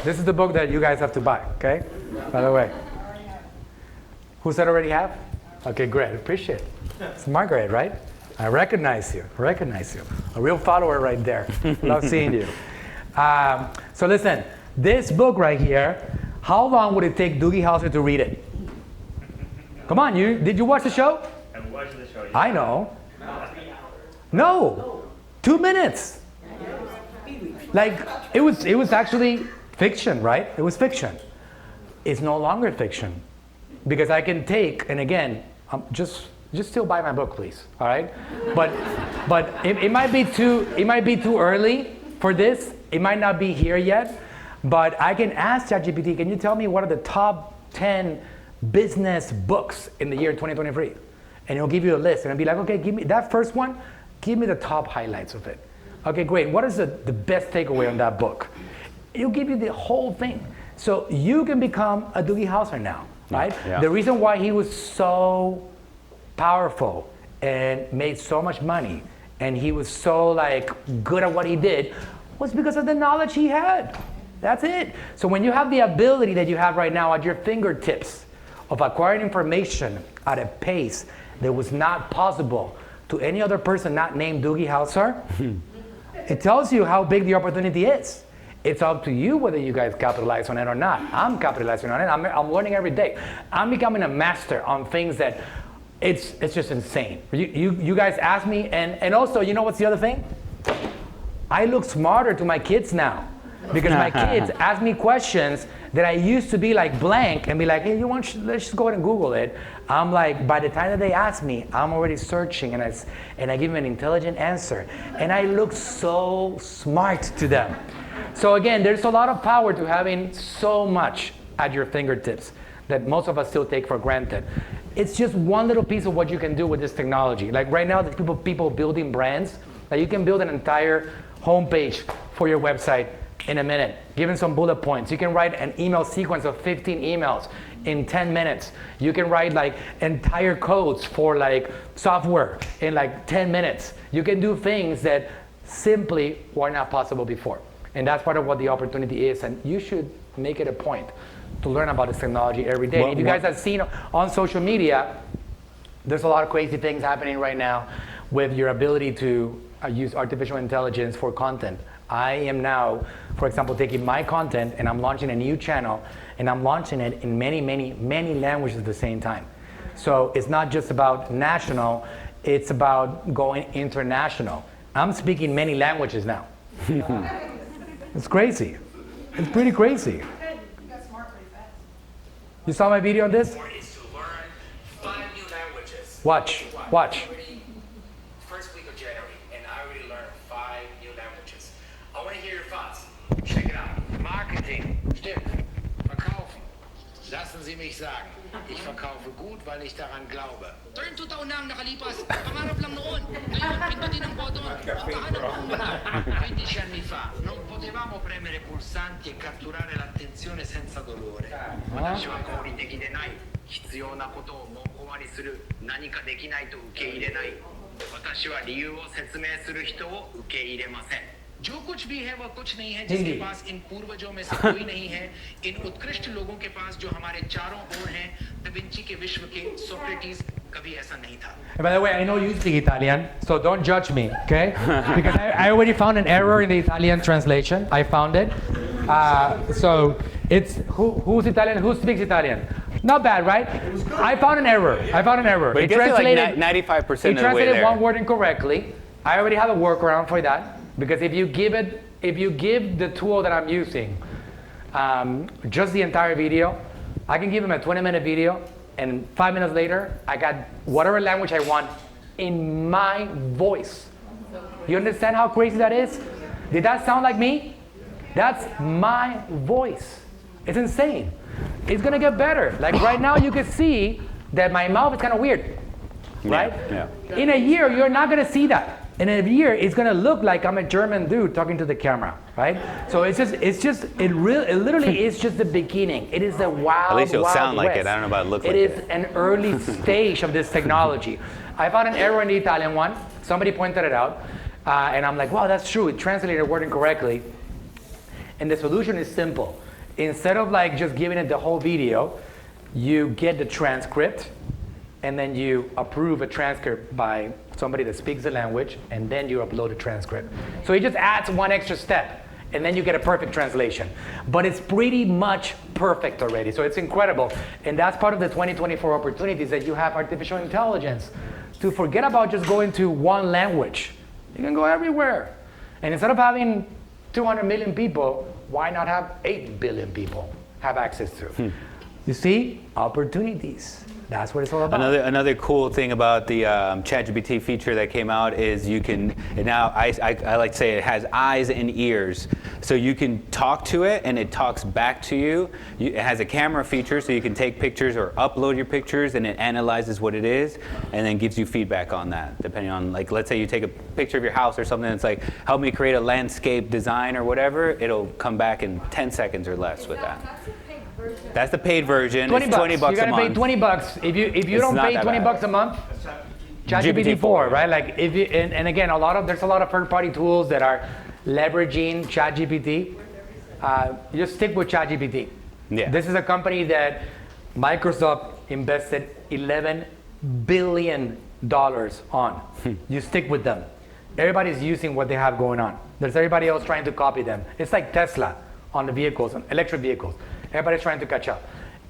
This is the book that you guys have to buy, okay? By the way. Who said already have? Okay, great. Appreciate it. It's Margaret, right? I recognize you. A real follower right there. Love seeing you. So listen, this book right here, how long would it take Doogie Howser to read it? Come on, did you watch the show? I watched the show. Yeah. I know. No. 2 minutes. Like it was actually fiction, right? It was fiction. It's no longer fiction because I can take, and again, just just still buy my book, please. All right, but it might be too early for this. It might not be here yet, but I can ask ChatGPT, can you tell me what are the top 10 business books in the year 2023? And it'll give you a list, and I'll be like, okay, give me that first one, give me the top highlights of it. Okay, great. What is the best takeaway on that book? It'll give you the whole thing. So you can become a Doogie Howser now, right? Yeah. The reason why he was so powerful and made so much money, and he was so like good at what he did, was because of the knowledge he had. That's it. So when you have the ability that you have right now at your fingertips of acquiring information at a pace that was not possible to any other person not named Doogie Howser, it tells you how big the opportunity is. It's up to you whether you guys capitalize on it or not. I'm capitalizing on it. I'm learning every day. I'm becoming a master on things that it's just insane. You guys ask me, and also, you know what's the other thing? I look smarter to my kids now because my kids ask me questions that I used to be like blank and be like, hey, let's just go ahead and Google it. I'm like, by the time that they ask me, I'm already searching and I give them an intelligent answer. And I look so smart to them. So again, there's a lot of power to having so much at your fingertips that most of us still take for granted. It's just one little piece of what you can do with this technology. Like right now, there's people building brands that you can build an entire homepage for your website in a minute, given some bullet points. You can write an email sequence of 15 emails in 10 minutes. You can write like entire codes for like software in like 10 minutes. You can do things that simply were not possible before. And that's part of what the opportunity is. And you should make it a point to learn about this technology every day. If you guys have seen on social media, there's a lot of crazy things happening right now with your ability to use artificial intelligence for content. I am now, for example, taking my content and I'm launching a new channel, and I'm launching it in many, many, many languages at the same time. So it's not just about national, it's about going international. I'm speaking many languages now. It's crazy. It's pretty crazy. You got smart pretty fast. You saw my video on this? Is to learn 5 new languages. Watch. First week of January, and I already learned 5 new languages. I want to hear your thoughts. Check it out. Marketing, stimmt. Verkaufen. Lassen Sie mich sagen, ich verkaufe gut, weil ich daran glaube. Turn 2 taon na ang nakalipas. Pangarap lang noon. Ngayon, pindutin ang button. Puntahan ang buong mundo. 15 anni fa non potevamo premere pulsanti e catturare l'attenzione senza dolore. 私は合理的でない。必要なことを文句割りする。何かできないと受け入れない。私は理由を説明する人を受け入れません。जो कुछ भी है वह कुछ नहीं है जिसके पास इन पूर्वजों में से कोई नहीं है इन उत्कृष्ट लोगों के पास जो हमारे चारों ओर हैं दा विंची के विश्व के सोक्रेटिस कभी ऐसा नहीं था. And by the way, I know you speak Italian, so don't judge me, okay? Because I already found an error in the Italian translation. I found it. So it's who's Italian? Who speaks Italian? Not bad, right? I found an error. But it gets you like 95% of the way It translated there. one word incorrectly. I already have a workaround for that. Because if you give the tool that I'm using just the entire video, I can give him a 20-minute video, and 5 minutes later, I got whatever language I want in my voice. You understand how crazy that is? Did that sound like me? That's my voice. It's insane. It's gonna get better. Like right now, you can see that my mouth is kind of weird, right? Yeah. In a year, you're not gonna see that. In a year, it's gonna look like I'm a German dude talking to the camera, right? So it literally is just the beginning. It is the wild, At least you'll wild sound like west. it. I don't know about look like it. It it. is an early stage of this technology. I found an error in the Italian one. Somebody pointed it out, and I'm like, wow, that's true. It translated a word incorrectly. And the solution is simple. Instead of like just giving it the whole video, you get the transcript, and then you approve a transcript by somebody that speaks the language, and then you upload a transcript. So it just adds one extra step, and then you get a perfect translation. But it's pretty much perfect already, so it's incredible. And that's part of the 2024 opportunities that you have artificial intelligence. To forget about just going to one language. You can go everywhere. And instead of having 200 million people, why not have 8 billion people have access to? You see, opportunities. That's what it's all about. Another cool thing about the ChatGPT feature that came out is you can, and now I like to say it has eyes and ears. So you can talk to it and it talks back to you. It has a camera feature so you can take pictures or upload your pictures and it analyzes what it is and then gives you feedback on that. Depending on, like, let's say you take a picture of your house or something, it's like, help me create a landscape design or whatever, it'll come back in 10 seconds or less with that. That's the paid version. $20. It's $20 You a month. gotta pay $20. If you don't not pay that $20 bad. a month, ChatGPT 4, right? Like if you, and again, there's a lot of third-party tools that are leveraging ChatGPT. You just stick with ChatGPT. Yeah. This is a company that Microsoft invested $11 billion on. You stick with them. Everybody's using what they have going on. There's everybody else trying to copy them. It's like Tesla on the vehicles, on electric vehicles. Everybody's trying to catch up.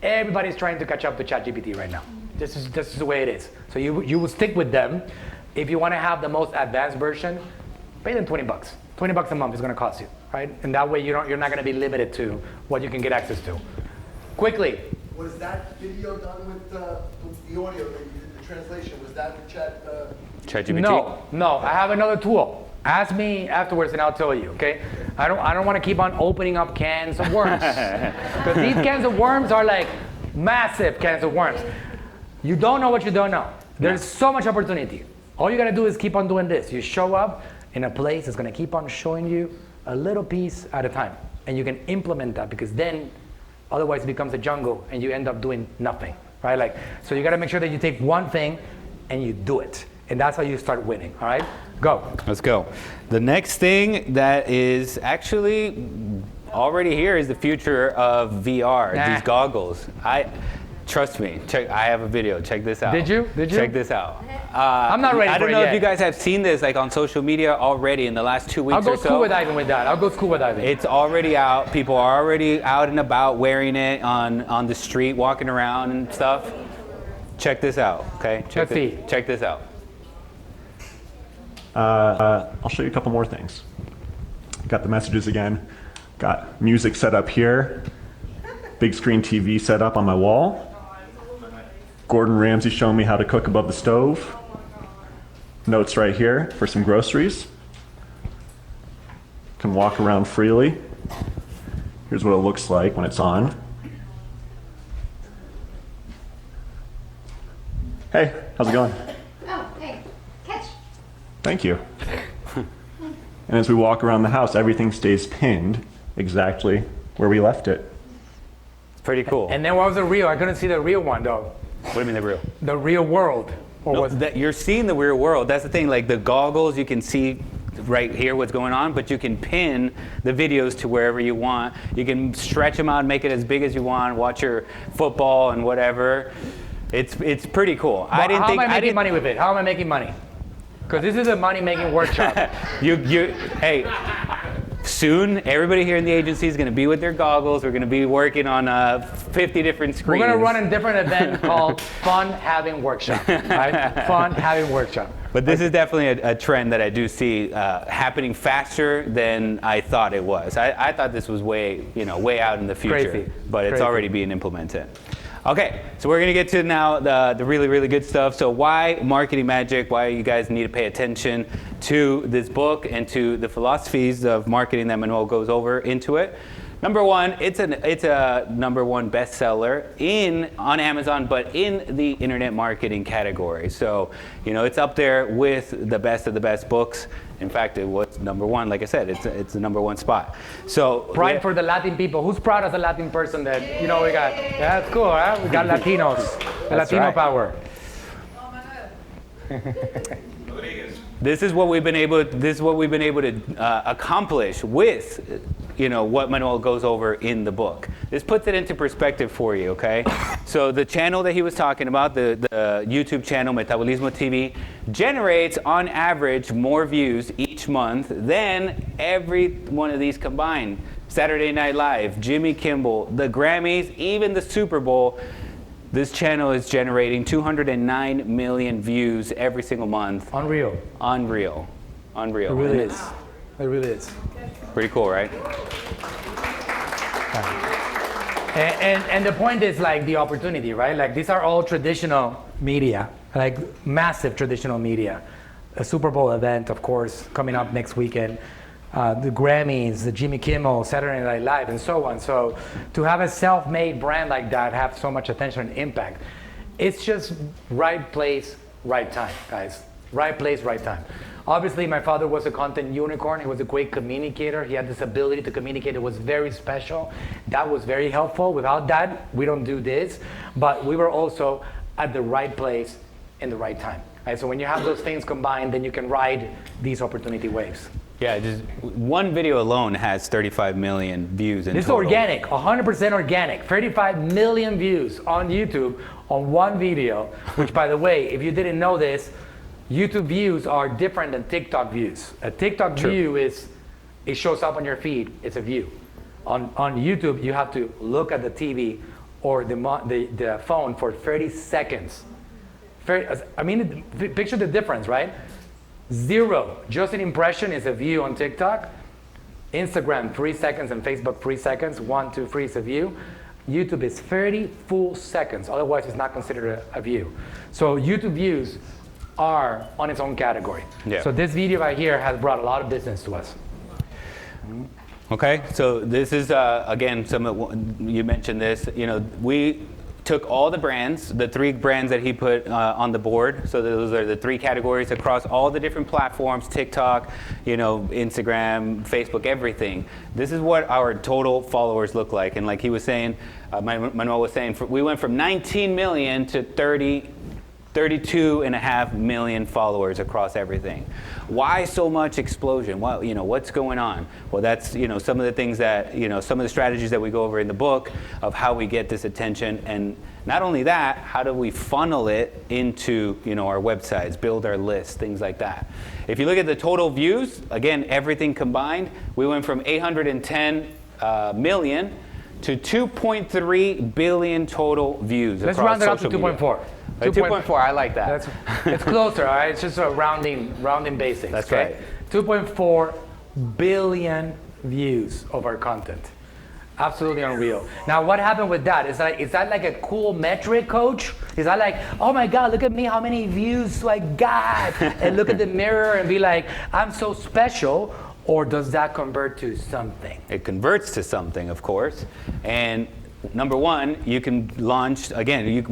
Everybody's trying to catch up to ChatGPT right now. This is the way it is. So you will stick with them. If you want to have the most advanced version, pay them $20. $20 a month is going to cost you, right? And that way you're not going to be limited to what you can get access to. Quickly. Was that video done with the audio that you did the translation? Was that with ChatGPT? No. I have another tool. Ask me afterwards and I'll tell you, okay? I don't want to keep on opening up cans of worms. Because these cans of worms are like massive cans of worms. You don't know what you don't know. There's so much opportunity. All you got to do is keep on doing this. You show up in a place that's going to keep on showing you a little piece at a time. And you can implement that because then otherwise it becomes a jungle and you end up doing nothing, right? Like, so you got to make sure that you take one thing and you do it. And that's how you start winning, all right? Go. Let's go. The next thing that is actually already here is the future of VR, these goggles. Trust me, I have a video. Check this out. Did you? Check this out. I'm not ready for it I don't know yet. if you guys have seen this like on social media already in the last 2 weeks I'll go or so. scuba diving with that. I'll go scuba diving. It's already out. People are already out and about wearing it on the street, walking around and stuff. Check this out, okay? Let's see. Check this out. I'll show you a couple more things. Got the messages again. Got music set up here. Big screen TV set up on my wall. Gordon Ramsay showing me how to cook above the stove. Notes right here for some groceries. Can walk around freely. Here's what it looks like when it's on. Hey, how's it going? Oh, hey, catch. Thank you. And as we walk around the house, everything stays pinned exactly where we left it. It's pretty cool. And then what was the real? I couldn't see the real one though. What do you mean the real? The real world. Or was That you're seeing the real world. That's the thing. Like the goggles, you can see right here what's going on, but you can pin the videos to wherever you want. You can stretch them out, make it as big as you want. Watch your football and whatever. It's pretty cool. How am I making money with it? How am I making money? Because this is a money-making workshop. Hey, soon everybody here in the agency is going to be with their goggles. We're going to be working on 50 different screens. We're going to run a different event called Fun Having Workshop. Right? Fun Having Workshop. But this is definitely a trend that I do see happening faster than I thought it was. I thought this was way out in the future, Crazy. but it's Crazy. already being implemented. Okay, so we're gonna get to now the really, really good stuff. So why marketing magic? Why you guys need to pay attention to this book and to the philosophies of marketing that Manuel goes over into it. Number one, it's a number one bestseller on Amazon, but in the internet marketing category. So it's up there with the best of the best books. In fact, it was number one. Like I said, it's the number one spot. So Pride for the Latin people. Who's proud as a Latin person that we got? Yeah, that's cool, huh? We got Latinos. The That's Latino right. power. This is what we've been able to accomplish with what Manuel goes over in the book. This puts it into perspective for you, okay? So the channel that he was talking about, the YouTube channel Metabolismo TV, generates on average more views each month than every one of these combined. Saturday Night Live, Jimmy Kimmel, the Grammys, even the Super Bowl. This channel is generating 209 million views every single month. Unreal. It really is. It really is. Pretty cool, right? And the point is like the opportunity, right? Like these are all traditional media, like massive traditional media. A Super Bowl event, of course, coming up next weekend. The Grammys, the Jimmy Kimmel, Saturday Night Live, and so on. So to have a self-made brand like that have so much attention and impact, it's just right place, right time, guys. Right place, right time. Obviously, my father was a content unicorn. He was a great communicator. He had this ability to communicate. It was very special. That was very helpful. Without that, we don't do this. But we were also at the right place in the right time. Right? So when you have those things combined, then you can ride these opportunity waves. Yeah, just one video alone has 35 million views in This total. is organic, 100% organic. 35 million views on YouTube on one video, which by the way, if you didn't know this, YouTube views are different than TikTok views. A TikTok view is, it shows up on your feed, it's a view. On YouTube, you have to look at the TV or the phone for 30 seconds. I mean, picture the difference, right? 0, just an impression is a view on TikTok. Instagram, 3 seconds, and Facebook, 3 seconds. 1, 2, 3 is a view. YouTube is 30 full seconds, otherwise it's not considered a view. So YouTube views are on its own category. Yeah. So this video right here has brought a lot of business to us. Okay, so this is, again, you mentioned this, we took all the brands, the 3 brands that he put on the board. So those are the 3 categories across all the different platforms, TikTok, Instagram, Facebook, everything. This is what our total followers look like. And like he was saying, Manuel was saying, we went from 19 million to 32.5 million followers across everything. Why so much explosion? Well, what's going on? Well, that's, some of the things that, some of the strategies that we go over in the book of how we get this attention. And not only that, how do we funnel it into, our websites, build our lists, things like that. If you look at the total views, again, everything combined, we went from 810 million to 2.3 billion total views. Let's round it up to 2.4. 2.4, I like that. It's closer, all right? It's just a rounding basics. That's okay? right. 2.4 billion views of our content. Absolutely unreal. Now, what happened with that? Is that like a cool metric, coach? Is that like, oh my God, look at me, how many views do I got? And look at the mirror and be like, I'm so special? Or does that convert to something? It converts to something, of course. And number one, you can launch, again,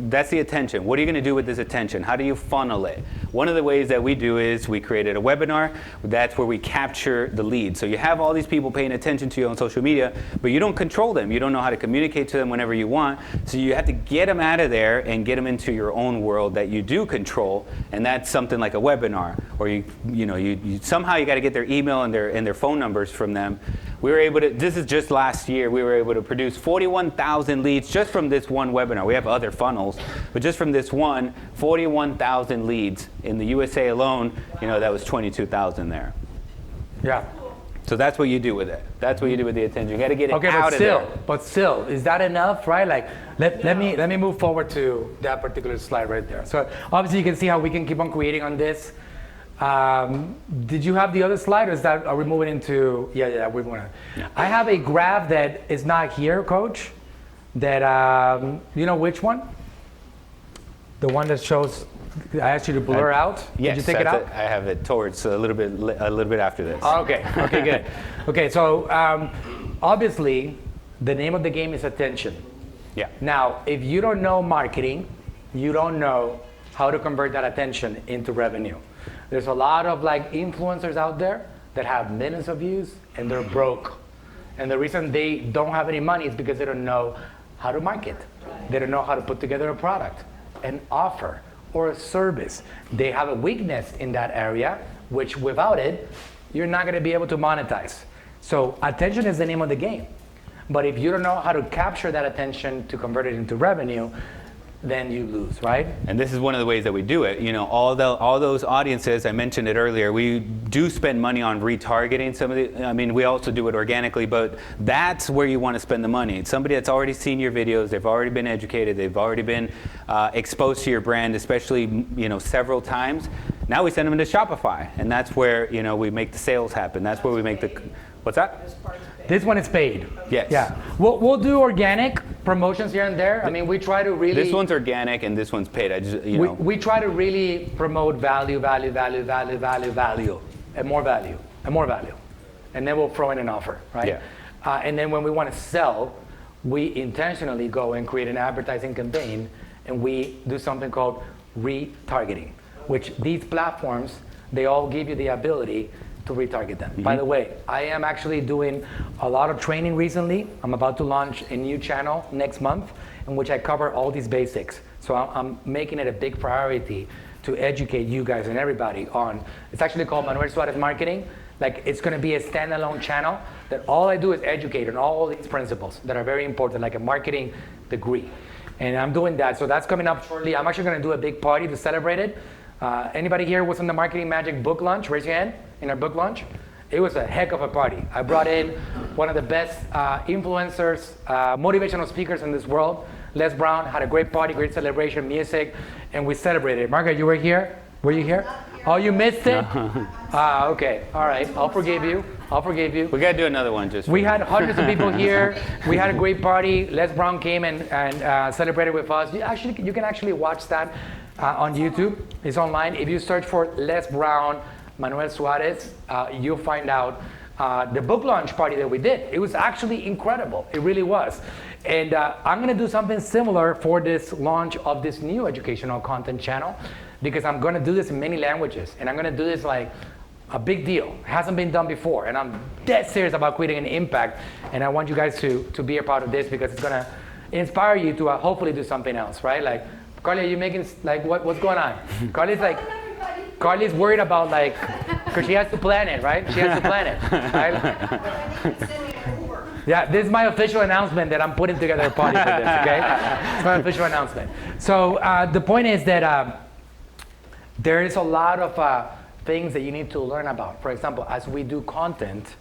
that's the attention. What are you going to do with this attention? How do you funnel it? One of the ways that we do is we created a webinar. That's where we capture the lead. So you have all these people paying attention to you on social media, but you don't control them. You don't know how to communicate to them whenever you want. So you have to get them out of there and get them into your own world that you do control. And that's something like a webinar, or you somehow you got to get their email and their phone numbers from them. We were able to, this is just last year, we were able to produce 41,000 leads just from this one webinar. We have other funnels, but just from this one, 41,000 leads. In the USA alone, that was 22,000 there. Yeah. So that's what you do with it. That's what you do with the attention. You got to get it out of there. But still, is that enough, right? Like, let me move forward to that particular slide right there. So obviously you can see how we can keep on creating on this. Did you have the other slide, or are we moving into? Yeah, we want to. I have a graph that is not here, Coach. That you know which one? The one that shows. I asked you to blur out. Yes, did you take it out? I have it towards a little bit after this. Okay. Okay. Good. Okay. So obviously, the name of the game is attention. Yeah. Now, if you don't know marketing, you don't know how to convert that attention into revenue. There's a lot of influencers out there that have millions of views and they're broke. And the reason they don't have any money is because they don't know how to market. They don't know how to put together a product, an offer, or a service. They have a weakness in that area, which without it, you're not gonna be able to monetize. So attention is the name of the game. But if you don't know how to capture that attention to convert it into revenue, then you lose, right? And this is one of the ways that we do it. All those audiences, I mentioned it earlier, we do spend money on retargeting some of the, we also do it organically, but that's where you want to spend the money. It's somebody that's already seen your videos, they've already been educated, they've already been exposed to your brand, especially, several times. Now we send them into Shopify, and that's where, we make the sales happen. That's where we make the, what's that? This one is paid. Yes. Yeah. We'll do organic promotions here and there. I mean, we try to really. This one's organic and this one's paid. I just, you know. We try to really promote value, and more value, and more value. And then we'll throw in an offer, right? Yeah. And then when we want to sell, we intentionally go and create an advertising campaign, and we do something called retargeting, which these platforms, they all give you the ability to retarget them. By the way, I am actually doing a lot of training recently. I'm about to launch a new channel next month in which I cover all these basics. So I'm making it a big priority to educate you guys and everybody on, it's actually called Manuel Suarez Marketing. Like, it's gonna be a standalone channel that all I do is educate on all these principles that are very important, like a marketing degree. And I'm doing that, so that's coming up shortly. I'm actually gonna do a big party to celebrate it. Anybody here was in the Marketing Magic book launch? Raise your hand in our book launch. It was a heck of a party. I brought in one of the best influencers, motivational speakers in this world. Les Brown had a great party, great celebration, music, and we celebrated. Margaret, you were here? Were you here? Oh, you missed it? Okay, all right, I'll forgive you. I'll forgive you. We gotta do another one just. We had hundreds of people here. We had a great party. Les Brown came and celebrated with us. You can actually watch that on YouTube. It's online. If you search for Les Brown, Manuel Suarez, you'll find out the book launch party that we did. It was actually incredible. It really was. And I'm gonna do something similar for this launch of this new educational content channel, because I'm gonna do this in many languages, and I'm gonna do this like a big deal. It hasn't been done before, and I'm dead serious about creating an impact, and I want you guys to be a part of this, because it's gonna inspire you to hopefully do something else, right? Like, Carly, are you making, like, what's going on? Carly's like, Carly's worried about, like, because she has to plan it, right? She has to plan it, right? Yeah, this is my official announcement that I'm putting together a party for this, okay? It's my official announcement. So the point is that there is a lot of things that you need to learn about. For example, as we do content,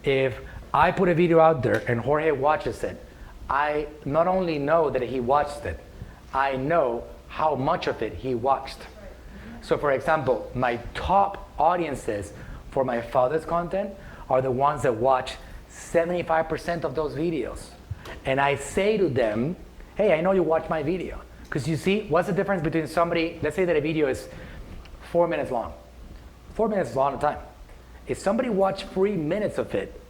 if I put a video out there and Jorge watches it, I not only know that he watched it, I know how much of it he watched. So for example, my top audiences for my father's content are the ones that watch 75% of those videos. And I say to them, hey, I know you watched my video. Because you see, what's the difference between somebody, let's say that a video is 4 minutes long. 4 minutes is a lot of time. If somebody watched 3 minutes of it,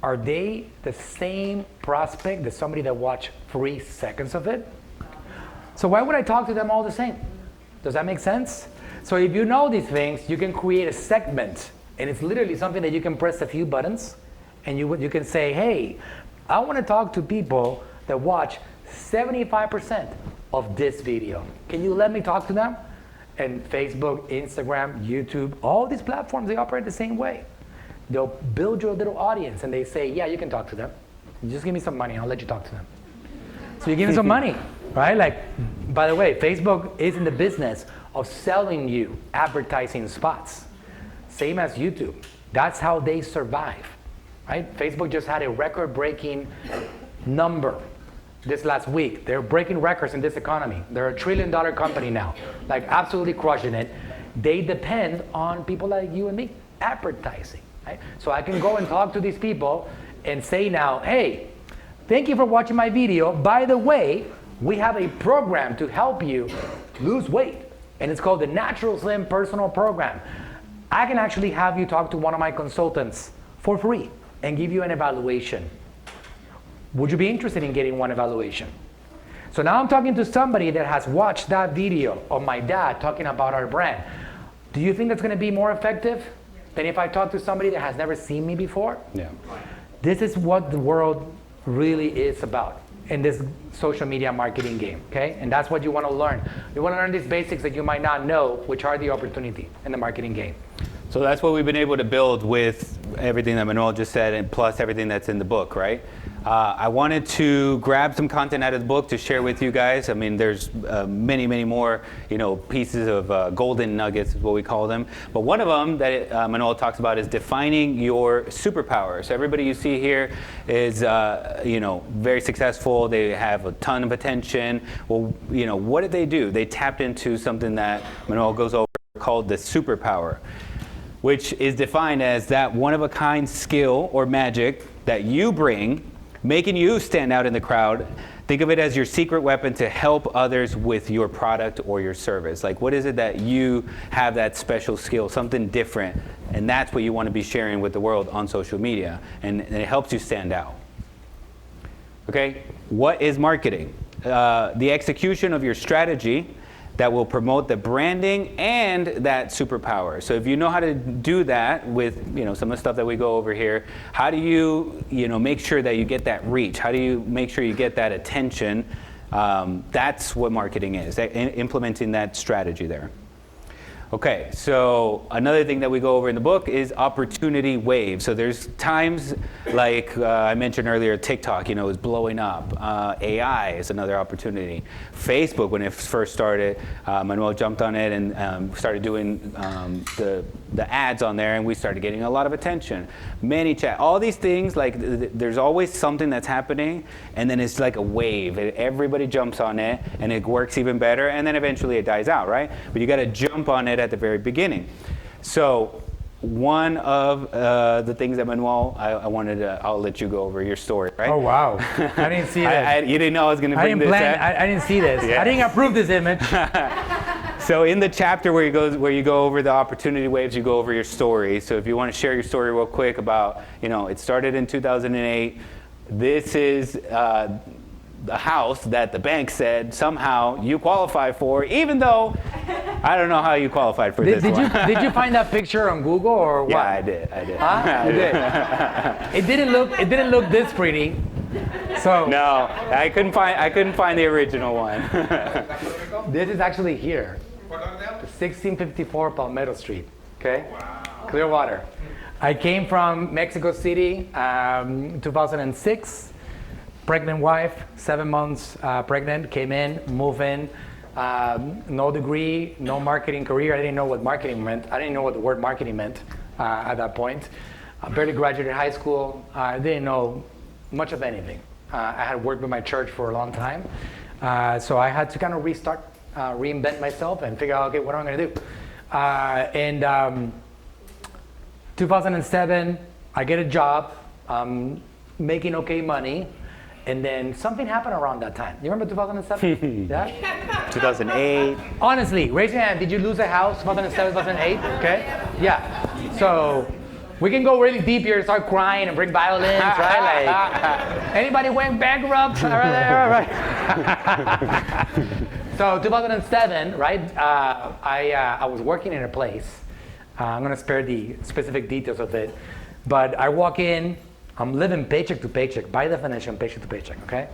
are they the same prospect as somebody that watched 3 seconds of it? So why would I talk to them all the same? Does that make sense? So if you know these things, you can create a segment, and it's literally something that you can press a few buttons, and you can say, hey, I want to talk to people that watch 75% of this video. Can you let me talk to them? And Facebook, Instagram, YouTube, all these platforms, they operate the same way. They'll build your little audience, and they say, yeah, you can talk to them. You just give me some money, I'll let you talk to them. So you give them some money, right? Like, by the way, Facebook is in the business of selling you advertising spots. Same as YouTube. That's how they survive, right? Facebook just had a record-breaking number this last week. They're breaking records in this economy. They're $1 trillion company now, like absolutely crushing it. They depend on people like you and me, advertising, right? So I can go and talk to these people and say now, hey, thank you for watching my video. By the way, we have a program to help you lose weight, and it's called the Natural Slim Personal Program. I can actually have you talk to one of my consultants for free and give you an evaluation. Would you be interested in getting one evaluation? So now I'm talking to somebody that has watched that video of my dad talking about our brand. Do you think that's going to be more effective than if I talk to somebody that has never seen me before? Yeah. This is what the world really is about in this social media marketing game, okay? And that's what you want to learn. You want to learn these basics that you might not know, which are the opportunity in the marketing game. So that's what we've been able to build with everything that Manuel just said, and plus everything that's in the book, right? I wanted to grab some content out of the book to share with you guys. I mean, there's many, many more, pieces of golden nuggets is what we call them. But one of them that Manuel talks about is defining your superpower. So everybody you see here is, very successful. They have a ton of attention. Well, what did they do? They tapped into something that Manuel goes over called the superpower, which is defined as that one-of-a-kind skill or magic that you bring, making you stand out in the crowd. Think of it as your secret weapon to help others with your product or your service. Like, what is it that you have that special skill, something different, and that's what you want to be sharing with the world on social media, and it helps you stand out. Okay, what is marketing? The execution of your strategy that will promote the branding and that superpower. So if you know how to do that with some of the stuff that we go over here, how do you make sure that you get that reach? How do you make sure you get that attention? That's what marketing is, implementing that strategy there. Okay, so another thing that we go over in the book is opportunity waves. So there's times like I mentioned earlier, TikTok, is blowing up. AI is another opportunity. Facebook, when it first started, Manuel jumped on it and started doing the ads on there, and we started getting a lot of attention. ManyChat, all these things, like there's always something that's happening, and then it's like a wave. Everybody jumps on it, and it works even better, and then eventually it dies out, right? But you got to jump on it at the very beginning. So one of the things that Manuel, I'll let you go over your story, right? Oh, wow. I didn't see that. You didn't know I was going to bring this up? I didn't see this. Yeah. I didn't approve this image. So in the chapter where you go over the opportunity waves, you go over your story. So if you want to share your story real quick about, it started in 2008. This is the house that the bank said somehow you qualify for, even though I don't know how you qualified for this one. Did you find that picture on Google or what? Yeah, I did. Huh? You did. It didn't look this pretty. So no, I couldn't find the original one. This is actually here, 1654 Palmetto Street. Okay, wow. Clearwater. I came from Mexico City, 2006. Pregnant wife, 7 months pregnant, came in, moved in, no degree, no marketing career. I didn't know what marketing meant. I didn't know what the word marketing meant at that point. I barely graduated high school. I didn't know much of anything. I had worked with my church for a long time. So I had to kind of restart, reinvent myself and figure out, okay, what am I going to do? 2007, I get a job, making okay money. And then something happened around that time. You remember 2007? Yeah? 2008. Honestly, raise your hand. Did you lose a house 2007, 2008? Okay? Yeah. So we can go really deep here and start crying and bring violence, right? Like, anybody went bankrupt? All right. So 2007, right? I was working in a place. I'm going to spare the specific details of it. But I walk in. I'm living paycheck to paycheck, by definition, paycheck to paycheck, okay?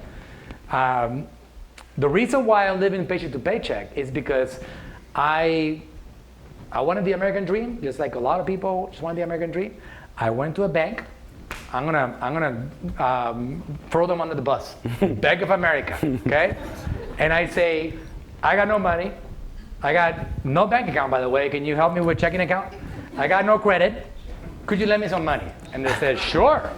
The reason why I'm living paycheck to paycheck is because I wanted the American dream, just like a lot of people just want the American dream. I went to a bank. I'm gonna throw them under the bus. Bank of America, okay? And I say, I got no money. I got no bank account, by the way. Can you help me with checking account? I got no credit. Could you lend me some money? And they said, sure.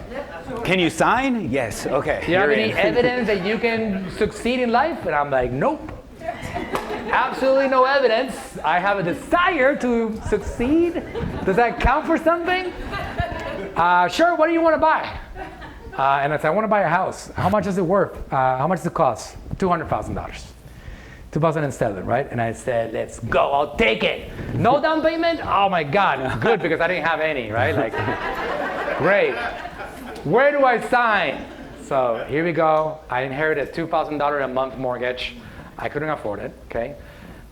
Can you sign? Yes, okay. Do you have any evidence that you can succeed in life? And I'm like, nope. Absolutely no evidence. I have a desire to succeed. Does that count for something? Sure, what do you want to buy? And I said, I want to buy a house. How much is it worth? How much does it cost? $200,000. 2007, right? And I said, let's go, I'll take it. No down payment? Oh my God, good, because I didn't have any, right? Like, great. Where do I sign? So here we go. I inherited a $2,000 a month mortgage. I couldn't afford it, okay?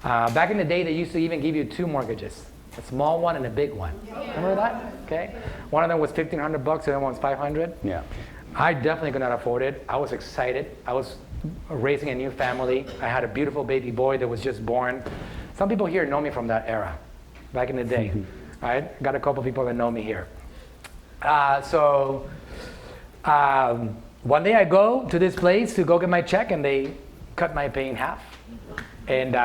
Back in the day, they used to even give you 2 mortgages, a small one and a big one. Remember that? Okay. One of them was $1,500, the other one was $500. Yeah. I definitely could not afford it. I was excited. I was raising a new family. I had a beautiful baby boy that was just born. Some people here know me from that era, back in the day. Right? Got a couple people that know me here. One day I go to this place to go get my check, and they cut my pay in half. And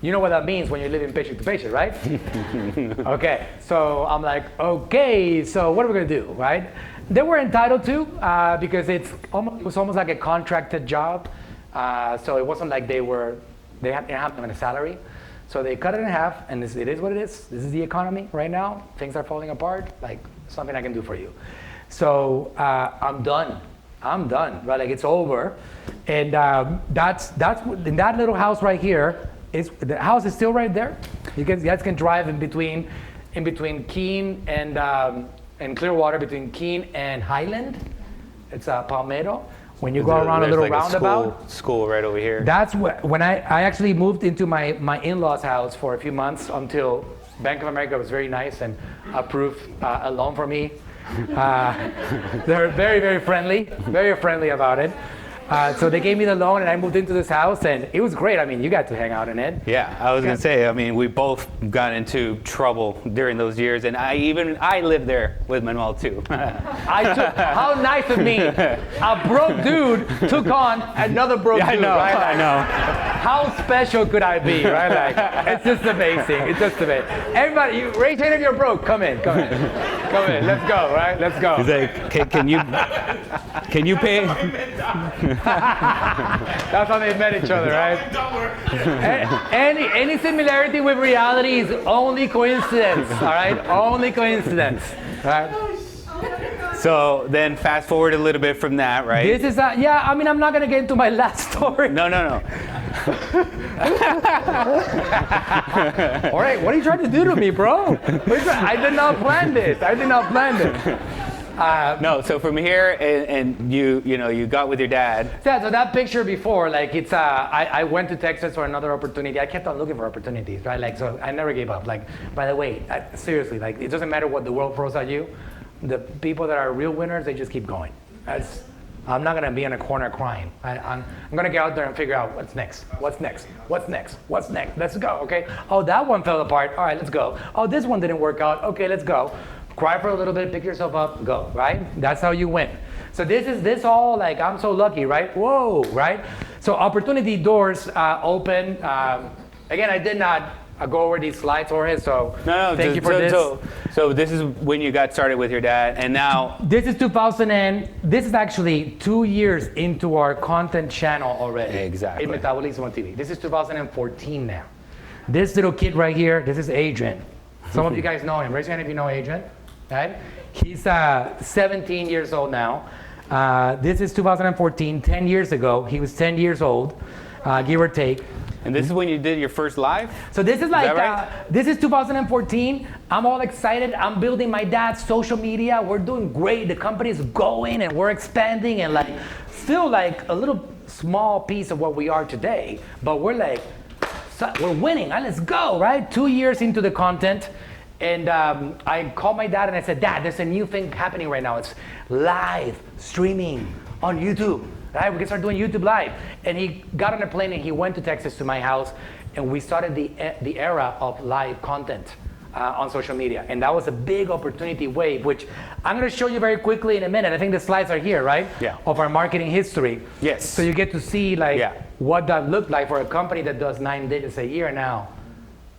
you know what that means when you're living paycheck to paycheck, right? Okay, so I'm like, okay, so what are we gonna do, right? They were entitled to, because it was almost like a contracted job. So it wasn't like they didn't have them in a salary. So they cut it in half, and it is what it is. This is the economy right now. Things are falling apart, like something I can do for you. So I'm done. Right? Like it's over. And that's in that little house right here. The house is still right there. You guys can drive in between Keene and Clearwater, between Keene and Highland. It's Palmetto. When you go around a little roundabout. School right over here. That's when I actually moved into my in-laws' house for a few months until Bank of America was very nice and approved a loan for me. They're very, very friendly about it. So they gave me the loan and I moved into this house and it was great. I mean, you got to hang out in it. Yeah, I was gonna say, I mean, we both got into trouble during those years, and I lived there with Manuel too. How nice of me. A broke dude took on another broke dude, right? I know. How special could I be, right? Like, it's just amazing. It's just amazing. Everybody, you raise your hand if you're broke. Come in. Let's go, right? Let's go. He's like, can you pay? That's how they met each other, right? Any similarity with reality is only coincidence, all right? Only coincidence, right? So then fast forward a little bit from that, right? This is, I mean, I'm not going to get into my last story. No. All right, what are you trying to do to me, bro? I did not plan this. No, so from here, and you got with your dad. Yeah, so that picture before, like it's, I went to Texas for another opportunity. I kept on looking for opportunities, right? Like, so I never gave up. Like, by the way, seriously, like it doesn't matter what the world throws at you. The people that are real winners, they just keep going. I'm not gonna be in a corner crying. I'm gonna get out there and figure out what's next. Let's go, okay? Oh, that one fell apart. All right, let's go. Oh, this one didn't work out. Okay, let's go. Cry for a little bit, pick yourself up, go, right? That's how you win. So this all like, I'm so lucky, right? Whoa, right? So opportunity doors open. Again, I did not go over these slides, Suarez, so thank you for this. So this is when you got started with your dad, and now? This is this is actually 2 years into our content channel already. Exactly. In Metabolismo TV. This is 2014 now. This little kid right here, this is Adrian. Some of you guys know him. Raise your hand if you know Adrian. Right? He's 17 years old now. This is 2014, 10 years ago. He was 10 years old, give or take. And this is when you did your first live? So this is like, right? This is 2014. I'm all excited. I'm building my dad's social media. We're doing great. The company's going and we're expanding and like, still like a little small piece of what we are today, but we're like, we're winning. Let's go, right? 2 years into the content. And I called my dad and I said, Dad, there's a new thing happening right now. It's live streaming on YouTube, right? We can start doing YouTube live. And he got on a plane and he went to Texas to my house and we started the era of live content on social media. And that was a big opportunity wave, which I'm gonna show you very quickly in a minute. I think the slides are here, right? Yeah. Of our marketing history. Yes. So you get to see like what that looked like for a company that does 9 digits a year now.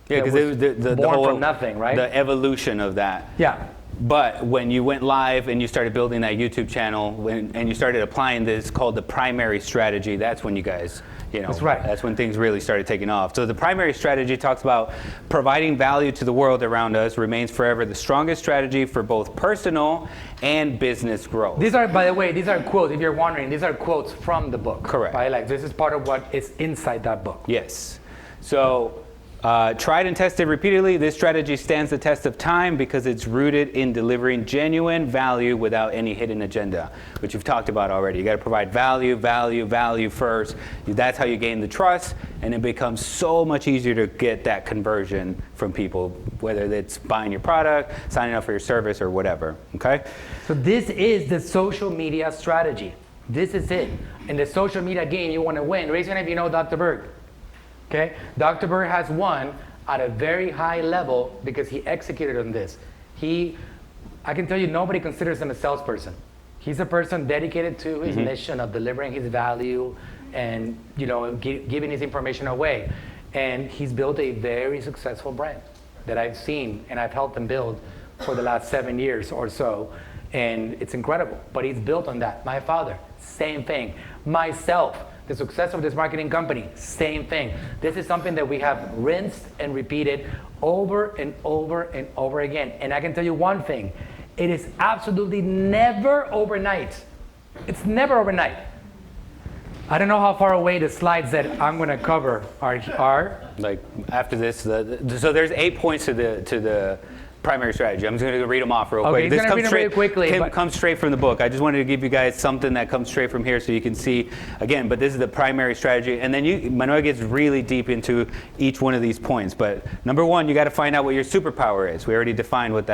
Yeah, because it was the born whole, from nothing, right? The evolution of that. Yeah. But when you went live and you started building that YouTube channel and you started applying this called the primary strategy, that's when you guys, that's right. That's when things really started taking off. So the primary strategy talks about providing value to the world around us remains forever the strongest strategy for both personal and business growth. These are, by the way, these are quotes. If you're wondering, these are quotes from the book. Correct. Right? Like this is part of what is inside that book. Yes. So tried and tested repeatedly, this strategy stands the test of time because it's rooted in delivering genuine value without any hidden agenda, which you've talked about already. You got to provide value first. That's how you gain the trust, and it becomes so much easier to get that conversion from people, whether it's buying your product, signing up for your service, or whatever. Okay? So this is the social media strategy. This is it. In the social media game, you want to win. Raise your hand if you know Dr. Berg. Okay, Dr. Berg has won at a very high level because he executed on this. I can tell you, nobody considers him a salesperson. He's a person dedicated to his mission of delivering his value and giving his information away. And he's built a very successful brand that I've seen and I've helped him build for the last 7 years or so. And it's incredible, but he's built on that. My father, same thing. Myself, the success of this marketing company, same thing. This is something that we have rinsed and repeated over and over and over again. And I can tell you one thing, It is absolutely never overnight. It's never overnight. I don't know how far away the slides that I'm going to cover are. Like after this, so there's 8 points to the primary strategy. I'm just going to read them off real quick. He's going to read them really quickly. Comes straight from the book. I just wanted to give you guys something that comes straight from here so you can see, again, but this is the primary strategy. And then Manuel gets really deep into each one of these points. But number one, you got to find out what your superpower is. We already defined what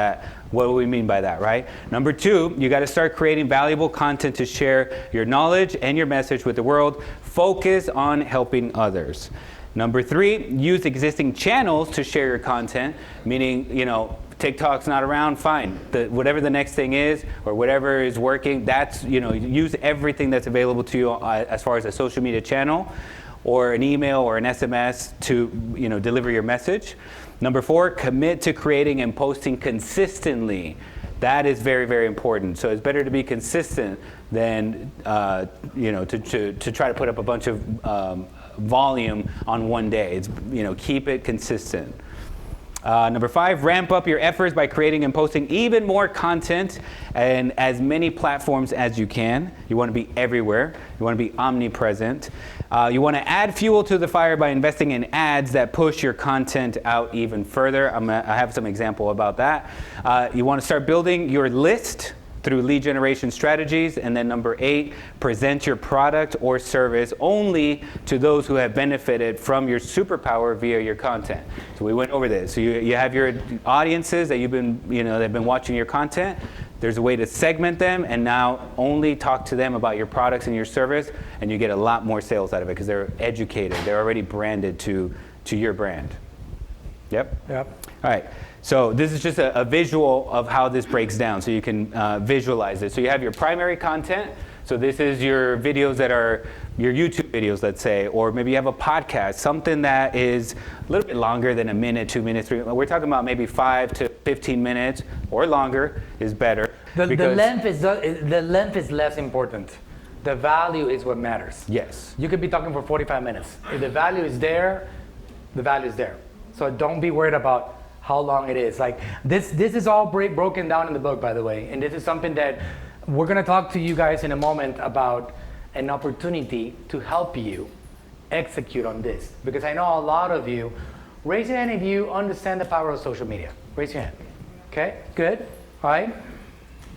do we mean by that, right? Number two, you got to start creating valuable content to share your knowledge and your message with the world. Focus on helping others. Number three, use existing channels to share your content, meaning, TikTok's not around, fine. Whatever the next thing is, or whatever is working, that's, use everything that's available to you as far as a social media channel, or an email or an SMS to, deliver your message. Number four, commit to creating and posting consistently. That is very, very important. So it's better to be consistent than, to try to put up a bunch of volume on one day. It's, keep it consistent. Number five, ramp up your efforts by creating and posting even more content and as many platforms as you can. You want to be everywhere. You want to be omnipresent. You want to add fuel to the fire by investing in ads that push your content out even further. I have some example about that. You want to start building your list through lead generation strategies. And then number eight, present your product or service only to those who have benefited from your superpower via your content. So we went over this. So you have your audiences that they've been watching your content. There's a way to segment them and now only talk to them about your products and your service, and you get a lot more sales out of it because they're educated. They're already branded to your brand. Yep? Yep. All right. So this is just a visual of how this breaks down so you can visualize it. So you have your primary content. So this is your videos that are your YouTube videos, let's say, or maybe you have a podcast, something that is a little bit longer than a minute, 2 minutes, 3 minutes. We're talking about maybe 5 to 15 minutes or longer is better. The length is less important. The value is what matters. Yes. You could be talking for 45 minutes. If the value is there, the value is there. So don't be worried about how long it is. Like this is all broken down in the book, by the way. And this is something that we're going to talk to you guys in a moment about an opportunity to help you execute on this. Because I know a lot of you, raise your hand if you understand the power of social media. Raise your hand. Okay, good. All right.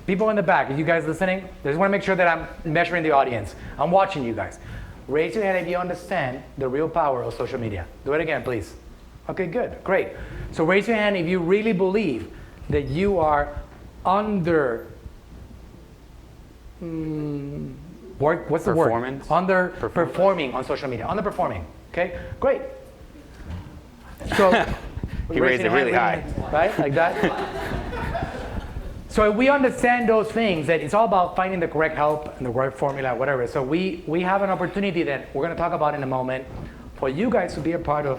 People in the back, are you guys listening? I just want to make sure that I'm measuring the audience. I'm watching you guys. Raise your hand if you understand the real power of social media. Do it again, please. Okay, good, great. So raise your hand if you really believe that you are what's the word? Underperforming on social media. Underperforming. Okay, great. So he raised it really high. Right, like that. So if we understand those things, that it's all about finding the correct help and the right formula, whatever. So we have an opportunity that we're going to talk about in a moment for you guys to be a part of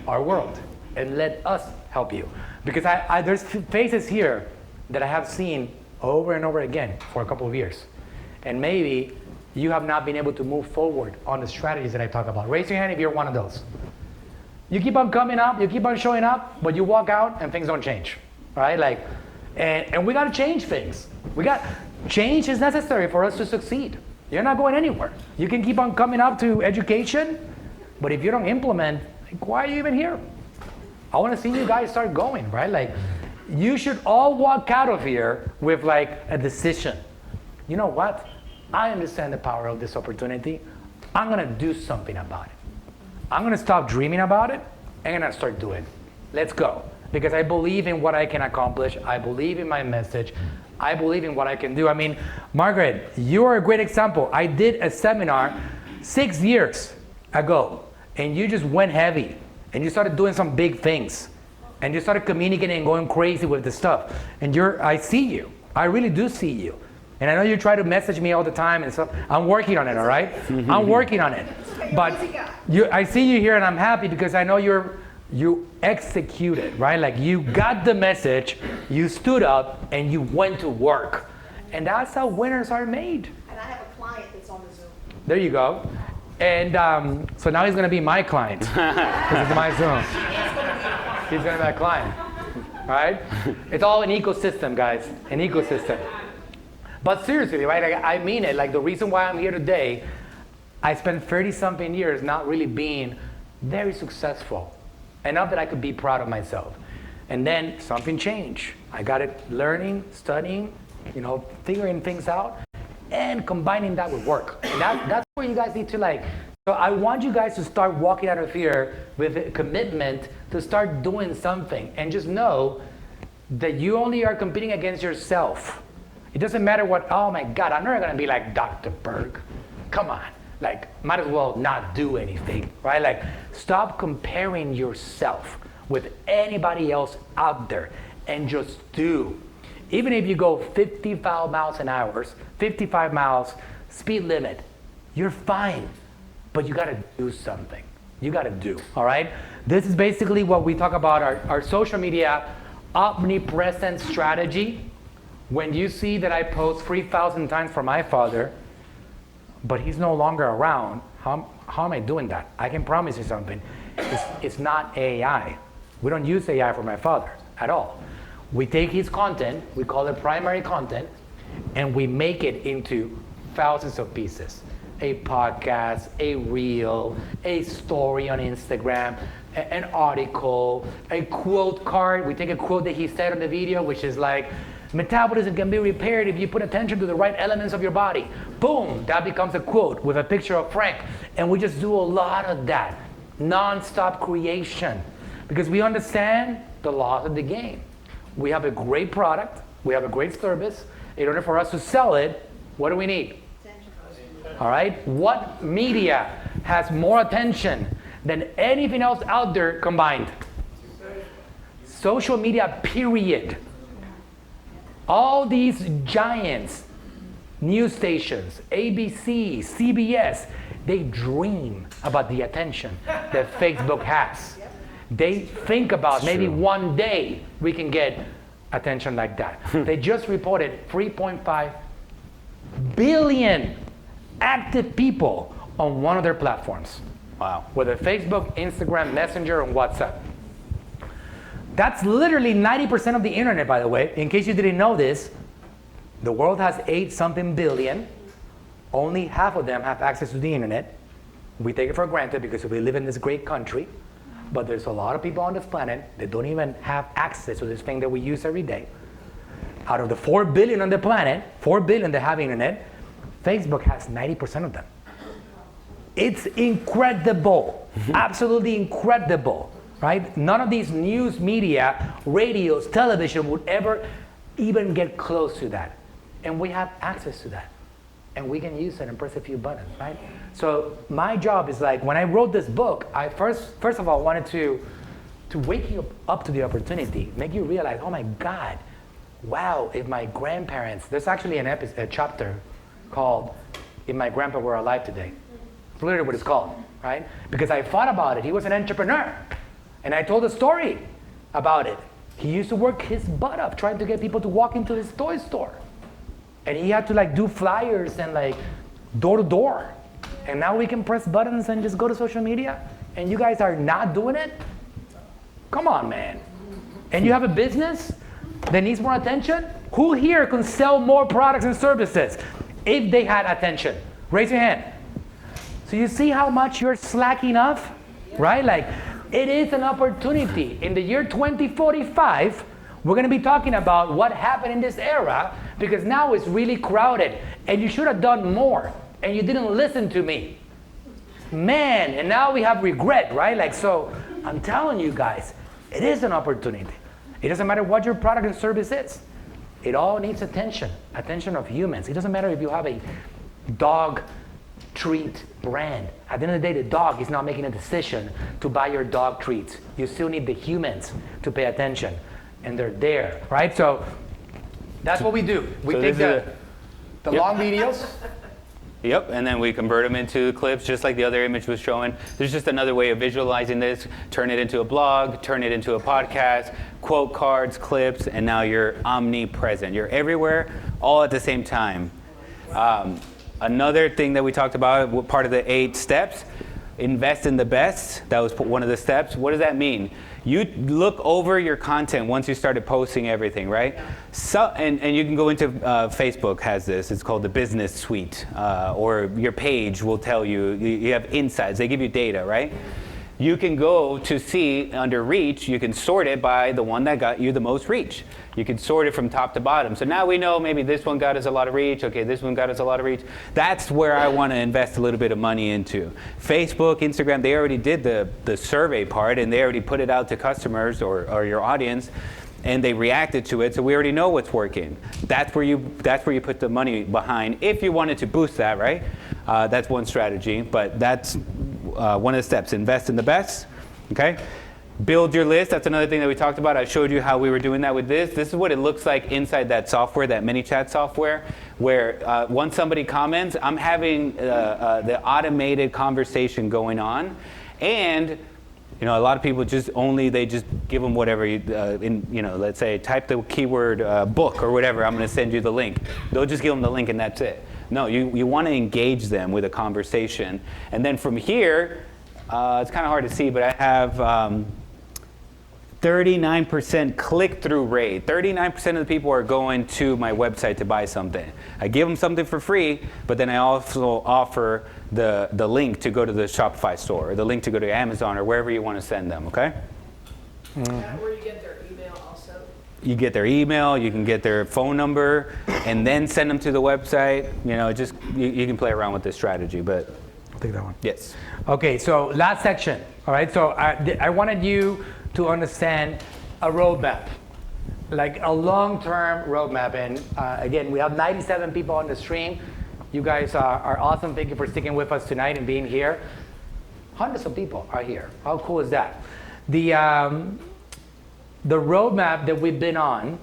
our world and let us help you. Because there's faces here that I have seen over and over again for a couple of years. And maybe you have not been able to move forward on the strategies that I talk about. Raise your hand if you're one of those. You keep on coming up, you keep on showing up, but you walk out and things don't change, right? And we got to change things. Change is necessary for us to succeed. You're not going anywhere. You can keep on coming up to education, but if you don't implement, why are you even here? I want to see you guys start going, right? You should all walk out of here with a decision. You know what? I understand the power of this opportunity. I'm going to do something about it. I'm going to stop dreaming about it and I'm going to start doing it. Let's go. Because I believe in what I can accomplish. I believe in my message. I believe in what I can do. I mean, Margaret, you are a great example. I did a seminar 6 years ago, and you just went heavy, and you started doing some big things, and you started communicating and going crazy with the stuff. And I see you. I really do see you. And I know you try to message me all the time and stuff. I'm working on it, all right? I'm working on it. But I see you here, and I'm happy because I know you executed, right? You got the message, you stood up, and you went to work. And that's how winners are made. And I have a client that's on the Zoom. There you go. And so now he's going to be my client. Because it's my Zoom. He's going to be my client. right? It's all an ecosystem, guys, an ecosystem. But seriously, right, I mean it. Like the reason why I'm here today, I spent 30-something years not really being very successful. Enough that I could be proud of myself. And then something changed. I got it learning, studying, figuring things out, and combining that with work. And that's where you guys need to so I want you guys to start walking out of here with a commitment to start doing something. And just know that you only are competing against yourself. It doesn't matter what, oh my God, I'm never gonna be like Dr. Berg. Come on, might as well not do anything, right? Stop comparing yourself with anybody else out there and just do. Even if you go 55 miles an hour, 55 miles, speed limit, you're fine, but you gotta do something. You gotta do, all right? This is basically what we talk about, our social media omnipresent strategy. When you see that I post 3,000 times for my father, but he's no longer around, how am I doing that? I can promise you something. It's not AI. We don't use AI for my father at all. We take his content, we call it primary content, and we make it into thousands of pieces. A podcast, a reel, a story on Instagram, an article, a quote card. We take a quote that he said on the video, which is like, metabolism can be repaired if you put attention to the right elements of your body. Boom, that becomes a quote with a picture of Frank. And we just do a lot of that. Non-stop creation. Because we understand the laws of the game. We have a great product, we have a great service. In order for us to sell it, what do we need? All right, what media has more attention than anything else out there combined? Social media, period. All these giants, news stations, ABC, CBS, they dream about the attention that Facebook has. They think about maybe one day we can get attention like that. They just reported 3.5 billion active people on one of their platforms. Wow. Whether Facebook, Instagram, Messenger, and WhatsApp. That's literally 90% of the internet, by the way. In case you didn't know this, the world has 8-something billion. Only half of them have access to the internet. We take it for granted because we live in this great country. But there's a lot of people on this planet that don't even have access to this thing that we use every day. Out of the 4 billion on the planet, 4 billion that have internet, Facebook has 90% of them. It's incredible, absolutely incredible, right? None of these news media, radios, television would ever even get close to that. And we have access to that. And we can use it and press a few buttons, right? So my job is when I wrote this book, I first of all wanted to wake you up to the opportunity, make you realize, oh my God, wow, if my grandparents, there's actually a chapter called If My Grandpa Were Alive Today. It's literally what it's called, right? Because I thought about it. He was an entrepreneur. And I told a story about it. He used to work his butt off trying to get people to walk into his toy store. And he had to do flyers and door to door. And now we can press buttons and just go to social media. And you guys are not doing it? Come on, man. And you have a business that needs more attention? Who here can sell more products and services if they had attention? Raise your hand. So you see how much you're slacking off, right? It is an opportunity. In the year 2045, we're going to be talking about what happened in this era because now it's really crowded and you should have done more and you didn't listen to me. Man, and now we have regret, right? So I'm telling you guys, it is an opportunity. It doesn't matter what your product and service is. It all needs attention of humans. It doesn't matter if you have a dog treat brand. At the end of the day, the dog is not making a decision to buy your dog treats. You still need the humans to pay attention. And they're there, right? So that's what we do. We take the long videos. Yep, and then we convert them into clips, just like the other image was showing. There's just another way of visualizing this. Turn it into a blog, turn it into a podcast, quote cards, clips, and now you're omnipresent. You're everywhere, all at the same time. Another thing that we talked about, part of the 8 steps, invest in the best. That was one of the steps. What does that mean? You look over your content once you started posting everything, right? So, and you can go into, Facebook has this, it's called the business suite, or your page will tell you, you have insights, they give you data, right? You can go to see under reach, you can sort it by the one that got you the most reach. You can sort it from top to bottom. So now we know maybe this one got us a lot of reach, okay, this one got us a lot of reach. That's where I want to invest a little bit of money into. Facebook, Instagram, they already did the survey part, and they already put it out to customers or your audience, and they reacted to it, so we already know what's working. That's where you put the money behind if you wanted to boost that, right? That's one strategy, but that's one of the steps. Invest in the best, okay? Build your list, that's another thing that we talked about. I showed you how we were doing that with this. This is what it looks like inside that software, that ManyChat software, where once somebody comments, I'm having the automated conversation going on, and you know, a lot of people they just give them whatever, let's say type the keyword book or whatever, I'm going to send you the link. They'll just give them the link and that's it. No, you want to engage them with a conversation. And then from here, it's kind of hard to see, but I have 39% click-through rate. 39% of the people are going to my website to buy something. I give them something for free, but then I also offer the link to go to the Shopify store, or the link to go to Amazon, or wherever you want to send them, okay? Is that where you get their email also? You get their email, you can get their phone number, and then send them to the website. You know, just you can play around with this strategy, but I'll take that one. yes. Okay, so last section. All right, so I wanted you to understand a roadmap, like a long-term roadmap. And again, we have 97 people on the stream. You guys are awesome. Thank you for sticking with us tonight and being here. Hundreds of people are here. How cool is that? The roadmap that we've been on,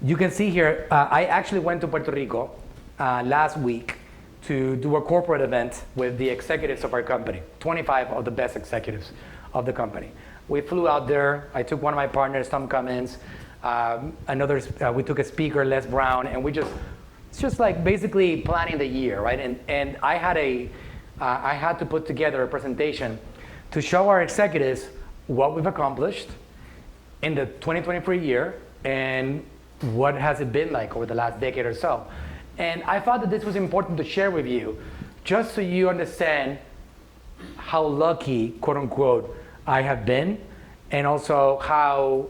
you can see here, I actually went to Puerto Rico last week to do a corporate event with the executives of our company, 25 of the best executives of the company. We flew out there. I took one of my partners, Tom Cummins, we took a speaker, Les Brown, and it's just like basically planning the year, right? And I had to put together a presentation to show our executives what we've accomplished in the 2023 year and what has it been like over the last decade or so. And I thought that this was important to share with you, just so you understand how lucky, quote unquote, I have been, and also how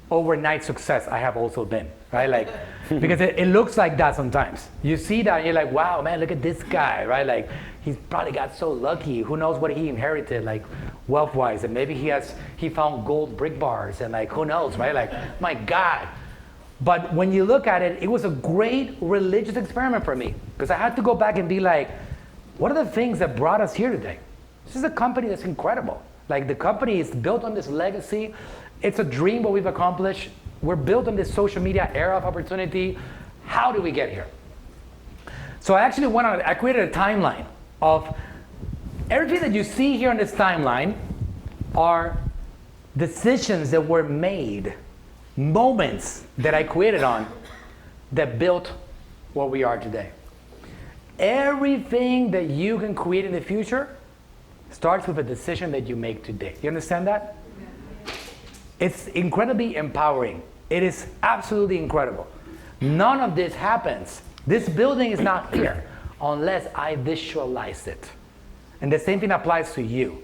overnight success I have also been, right? Like, because it looks like that sometimes. You see that and you're like, wow, man, look at this guy, right? Like, he's probably got so lucky. Who knows what he inherited, like, wealth-wise, and maybe he found gold brick bars, and like, who knows, right? Like, my God. But when you look at it, it was a great religious experiment for me, because I had to go back and be like, what are the things that brought us here today? This is a company that's incredible. Like, the company is built on this legacy. It's a dream what we've accomplished. We're built on this social media era of opportunity. How did we get here? So I actually I created a timeline of everything that you see here on this timeline are decisions that were made, moments that I created on that built what we are today. Everything that you can create in the future starts with a decision that you make today. You understand that? It's incredibly empowering. It is absolutely incredible. None of this happens. This building is not here unless I visualize it. And the same thing applies to you.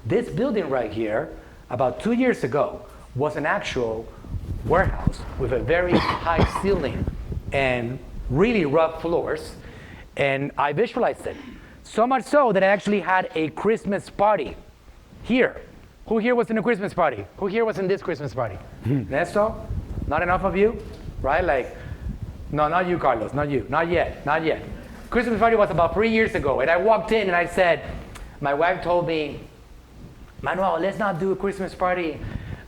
This building right here, about 2 years ago, was an actual warehouse with a very high ceiling and really rough floors. And I visualized it. So much so that I actually had a Christmas party here. Who here was in a Christmas party? Who here was in this Christmas party? Nesto? Not enough of you? Right? Like, no, not you, Carlos. Not you. Not yet. Not yet. Christmas party was about 3 years ago. And I walked in and I said, my wife told me, Manuel, let's not do a Christmas party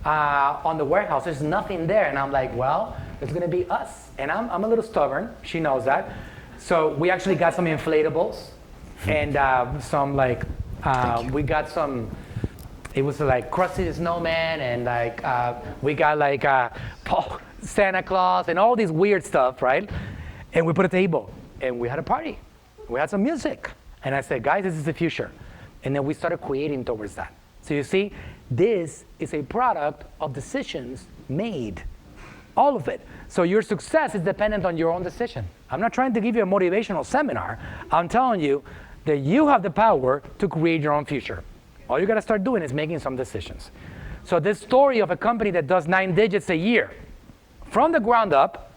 on the warehouse. There's nothing there. And I'm like, well, it's going to be us. And I'm a little stubborn. She knows that. So we actually got some inflatables and some like, we got some, it was like Krusty the Snowman, and like we got like Santa Claus and all these weird stuff, right? And we put a table and we had a party. We had some music. And I said, guys, this is the future. And then we started creating towards that. So you see, this is a product of decisions made. All of it. So your success is dependent on your own decision. I'm not trying to give you a motivational seminar. I'm telling you that you have the power to create your own future. All you got to start doing is making some decisions. So this story of a company that does 9 digits a year, from the ground up,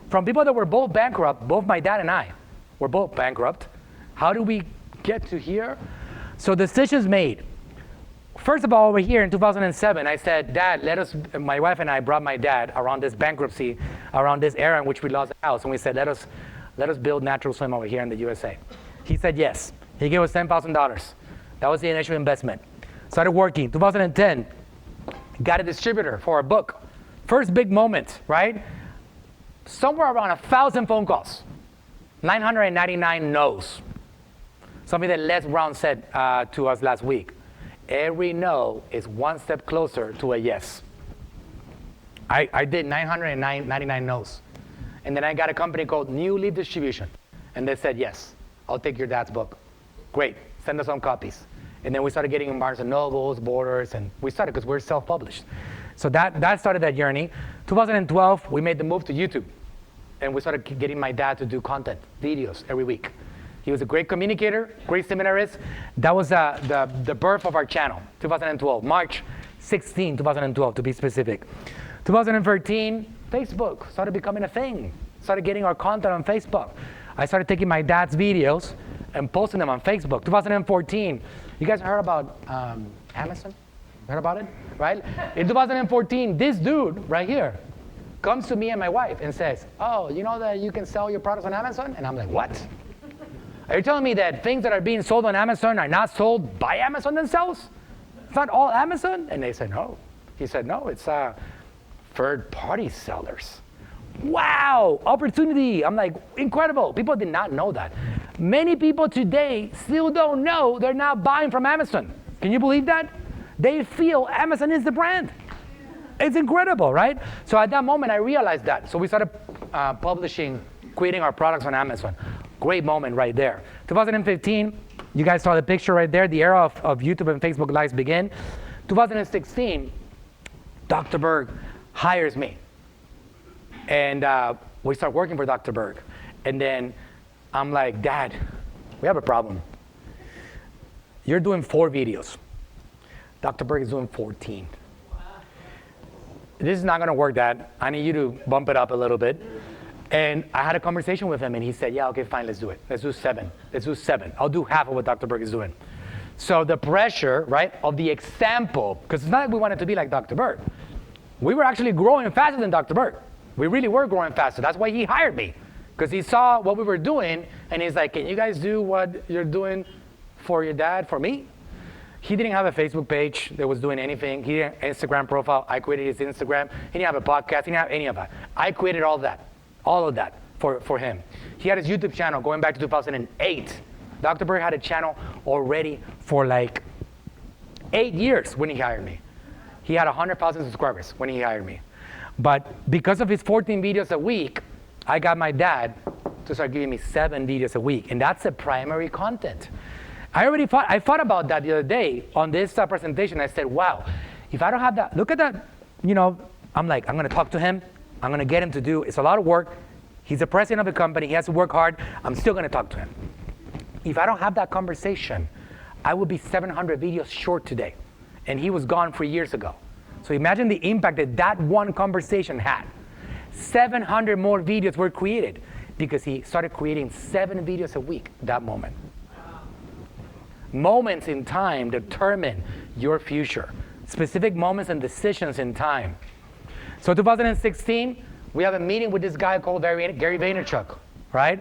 from people that were both bankrupt, both my dad and I were both bankrupt. How did we get to here? So decisions made. First of all, over here in 2007, I said, Dad, my wife and I brought my dad around this bankruptcy, around this era in which we lost the house, and we said, let us build Natural Swim over here in the USA. He said yes. He gave us $10,000. That was the initial investment. Started working. 2010, got a distributor for our book. First big moment, right? Somewhere around 1,000 phone calls. 999 no's. Something that Les Brown said to us last week. Every no is one step closer to a yes. I did 999 no's. And then I got a company called New Leaf Distribution. And they said, yes, I'll take your dad's book. Great, send us some copies. And then we started getting in Barnes & Nobles, Borders, and we started because we're self-published. So that started that journey. 2012, we made the move to YouTube. And we started getting my dad to do content, videos every week. He was a great communicator, great seminarist. That was the birth of our channel, 2012, March 16, 2012, to be specific. 2013, Facebook started becoming a thing. Started getting our content on Facebook. I started taking my dad's videos and posting them on Facebook. 2014, you guys heard about Amazon? Heard about it? Right? In 2014, this dude right here comes to me and my wife and says, oh, you know that you can sell your products on Amazon? And I'm like, what? Are you telling me that things that are being sold on Amazon are not sold by Amazon themselves? It's not all Amazon? And they said, no. He said, no, it's third-party sellers. Wow, opportunity. I'm like, incredible. People did not know that. Many people today still don't know they're not buying from Amazon. Can you believe that? They feel Amazon is the brand. It's incredible, right? So at that moment, I realized that. So we started creating our products on Amazon. Great moment right there. 2015, you guys saw the picture right there. The era of YouTube and Facebook Lives began. 2016, Dr. Berg hires me. And we start working for Dr. Berg. And then I'm like, Dad, we have a problem. You're doing 4 videos. Dr. Berg is doing 14. This is not going to work, Dad. I need you to bump it up a little bit. And I had a conversation with him, and he said, yeah, okay, fine, let's do it. Let's do 7. Let's do 7. I'll do half of what Dr. Berg is doing. So the pressure, right, of the example, because it's not like we wanted to be like Dr. Berg. We were actually growing faster than Dr. Berg. We really were growing faster. That's why he hired me, because he saw what we were doing, and he's like, can you guys do what you're doing for your dad, for me? He didn't have a Facebook page that was doing anything. He didn't have an Instagram profile. I created his Instagram. He didn't have a podcast. He didn't have any of that. I created all of that for him. He had his YouTube channel going back to 2008. Dr. Berg had a channel already for like 8 years when he hired me. He had 100,000 subscribers when he hired me. But because of his 14 videos a week, I got my dad to start giving me 7 videos a week. And that's the primary content. I thought about that the other day on this presentation. I said, wow, if I don't have that, look at that, I'm like, I'm going to talk to him. I'm going to get him to do, it's a lot of work. He's the president of the company. He has to work hard. I'm still going to talk to him. If I don't have that conversation, I would be 700 videos short today. And he was gone 3 years ago. So imagine the impact that one conversation had. 700 more videos were created because he started creating 7 videos a week that moment. Moments in time determine your future. Specific moments and decisions in time. So 2016, we have a meeting with this guy called Gary Vaynerchuk, right?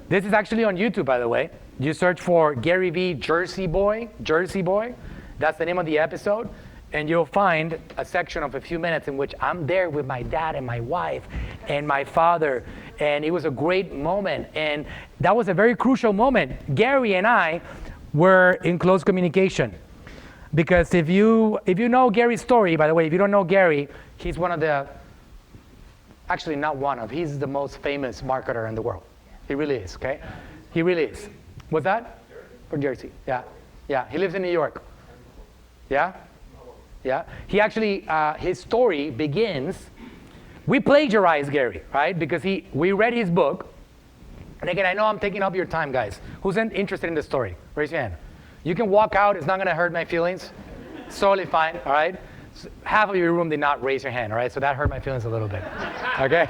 This is actually on YouTube, by the way. You search for Gary V. Jersey Boy. That's the name of the episode. And you'll find a section of a few minutes in which I'm there with my dad and my wife and my father. And it was a great moment. And that was a very crucial moment. Gary and I were in close communication. Because if you know Gary's story, by the way, if you don't know Gary, he's one of the, actually not one of, he's the most famous marketer in the world. He really is, okay? He really is. What's that? From Jersey, yeah. Yeah, he lives in New York. Yeah? Yeah. He actually, his story begins, we plagiarized Gary, right? Because we read his book. And again, I know I'm taking up your time, guys. Who's interested in the story? Raise your hand. You can walk out. It's not going to hurt my feelings. It's totally fine, all right? So half of your room did not raise your hand, all right? So that hurt my feelings a little bit, okay?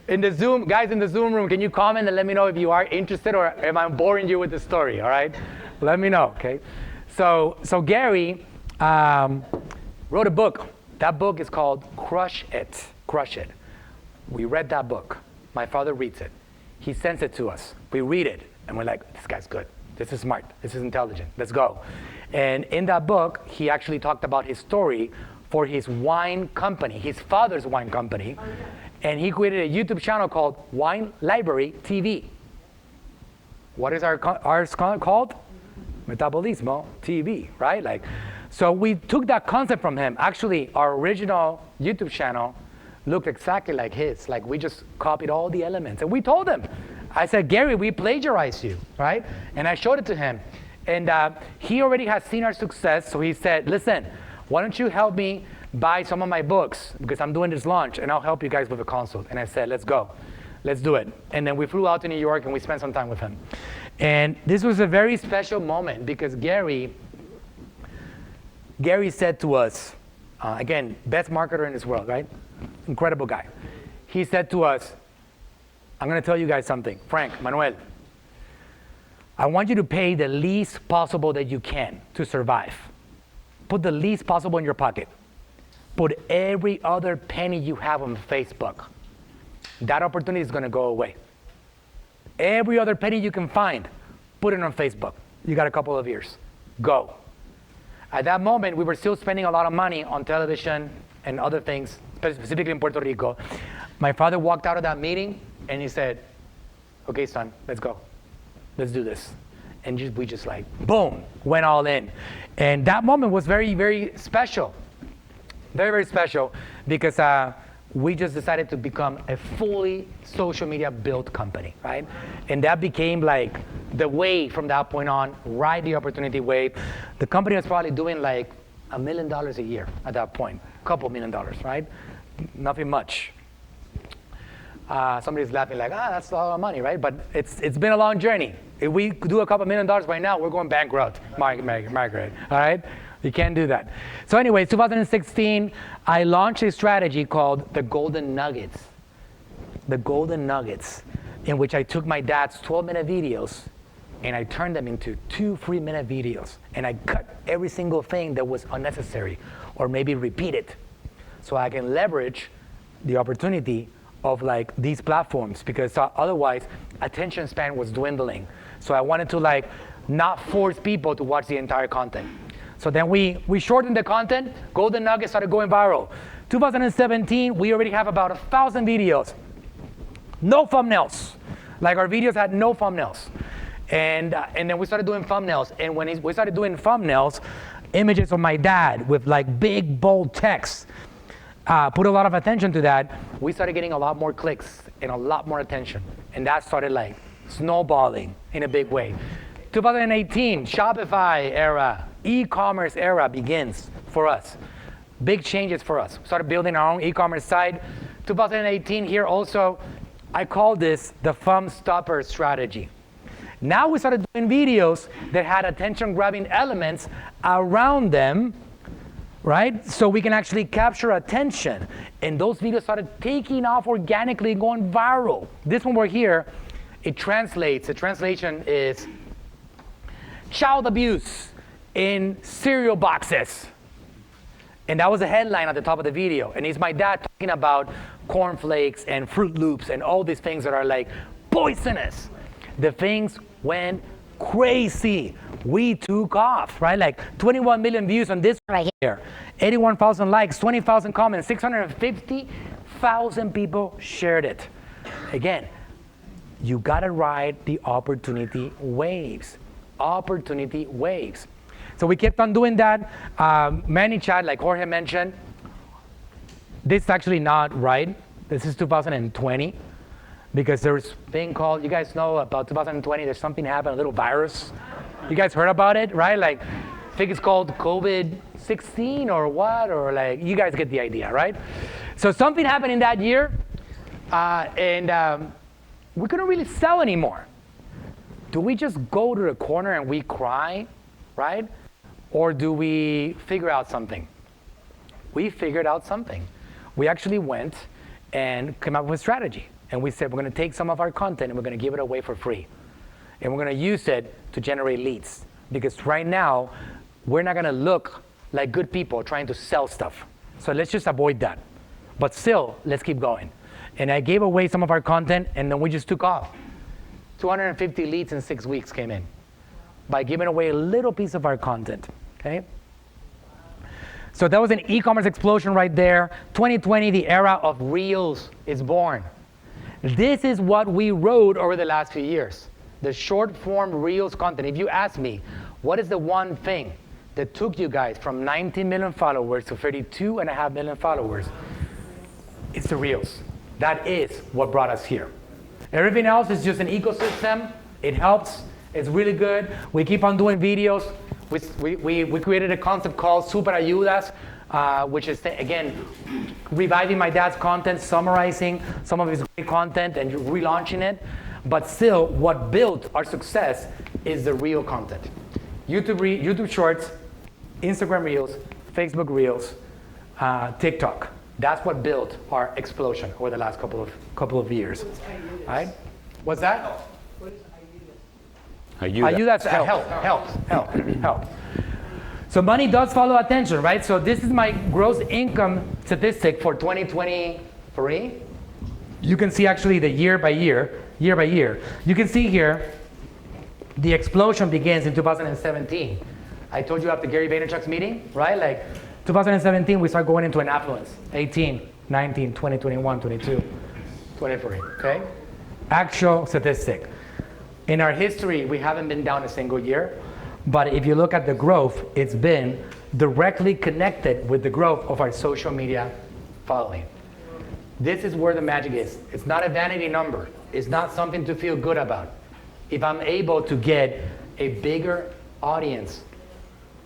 In the Zoom, guys in the Zoom room, can you comment and let me know if you are interested or am I boring you with the story, all right? Let me know, okay? So Gary wrote a book. That book is called Crush It. Crush It. We read that book. My father reads it. He sends it to us. We read it, and we're like, this guy's good. This is smart. This is intelligent. Let's go. And in that book, he actually talked about his story for his wine company, his father's wine company. And he created a YouTube channel called Wine Library TV. What is ours called? Metabolismo TV, right? Like, so we took that concept from him. Actually, our original YouTube channel looked exactly like his. Like, we just copied all the elements. And we told him, I said, Gary, we plagiarized you, right? And I showed it to him. And he already has seen our success. So he said, listen, why don't you help me buy some of my books? Because I'm doing this launch, and I'll help you guys with a consult. And I said, let's go. Let's do it. And then we flew out to New York, and we spent some time with him. And this was a very special moment because Gary said to us, again, best marketer in this world, right? Incredible guy. He said to us, I'm going to tell you guys something. Frank, Manuel, I want you to pay the least possible that you can to survive. Put the least possible in your pocket. Put every other penny you have on Facebook. That opportunity is going to go away. Every other penny you can find, put it on Facebook. You got a couple of years. Go. At that moment, we were still spending a lot of money on television and other things, specifically in Puerto Rico. My father walked out of that meeting, and he said, okay, son, let's go. Let's do this. And we just like, boom, went all in. And that moment was very, very special. Very, very special because we just decided to become a fully social media built company, right? And that became like the wave from that point on, ride the opportunity wave. The company was probably doing like $1 million a year at that point, a couple $1 million, right? Nothing much. Somebody's laughing like, that's a lot of money, right? But it's been a long journey. If we do a couple $1 million right now, we're going bankrupt, Margaret, all right? You can't do that. So anyway, 2016, I launched a strategy called the Golden Nuggets. The Golden Nuggets, in which I took my dad's 12-minute videos and I turned them into 2 3-minute videos. And I cut every single thing that was unnecessary or maybe repeat it so I can leverage the opportunity of like these platforms because otherwise attention span was dwindling. So I wanted to like not force people to watch the entire content. So then we shortened the content. Golden Nuggets started going viral. 2017, we already have about 1,000 videos. No thumbnails. Like our videos had no thumbnails. And then we started doing thumbnails. And when we started doing thumbnails, images of my dad with like big, bold text, put a lot of attention to that. We started getting a lot more clicks and a lot more attention. And that started like snowballing in a big way. 2018, Shopify era, e-commerce era begins for us. Big changes for us. Started building our own e-commerce site. 2018 here also, I call this the thumb stopper strategy. Now we started doing videos that had attention-grabbing elements around them, right? So we can actually capture attention. And those videos started taking off organically, going viral. This one we're here, it translates. The translation is child abuse in cereal boxes. And that was the headline at the top of the video. And it's my dad talking about cornflakes and Fruit Loops and all these things that are like poisonous. The things went crazy. We took off, right? Like 21 million views on this right here. 81,000 likes, 20,000 comments, 650,000 people shared it. Again, you gotta ride the opportunity waves. Opportunity waves. So we kept on doing that. ManyChat, like Jorge mentioned, this is actually not right. This is 2020. because there's thing called, you guys know about 2020, there's something happened, a little virus. You guys heard about it, right? Like, I think it's called COVID-16 or what, or like, you guys get the idea, right? So something happened in that year, and we couldn't really sell anymore. Do we just go to the corner and we cry, right? Or do we figure out something? We figured out something. We actually went and came up with a strategy. And we said, we're going to take some of our content and we're going to give it away for free. And we're going to use it to generate leads. Because right now, we're not going to look like good people trying to sell stuff. So let's just avoid that. But still, let's keep going. And I gave away some of our content, and then we just took off. 250 leads in 6 weeks came in by giving away a little piece of our content, okay? So that was an e-commerce explosion right there. 2020, the era of Reels is born. This is what we wrote over the last few years. The short form Reels content. If you ask me, what is the one thing that took you guys from 19 million followers to 32.5 million followers? It's the Reels. That is what brought us here. Everything else is just an ecosystem. It helps. It's really good. We keep on doing videos. We created a concept called Super Ayudas, which is, again, reviving my dad's content, summarizing some of his great content and relaunching it. But still, what built our success is the real content. YouTube Shorts, Instagram Reels, Facebook Reels, TikTok. That's what built our explosion over the last couple of years. Right? What's that? Ayudas help. So money does follow attention, right? So this is my gross income statistic for 2023. You can see actually the year by year. You can see here, the explosion begins in 2017. I told you after Gary Vaynerchuk's meeting, right? Like 2017, we start going into an affluence. 18, 19, 20, 21, 22, 23, okay? Actual statistic. In our history, we haven't been down a single year, but if you look at the growth, it's been directly connected with the growth of our social media following. This is where the magic is. It's not a vanity number. It's not something to feel good about. If I'm able to get a bigger audience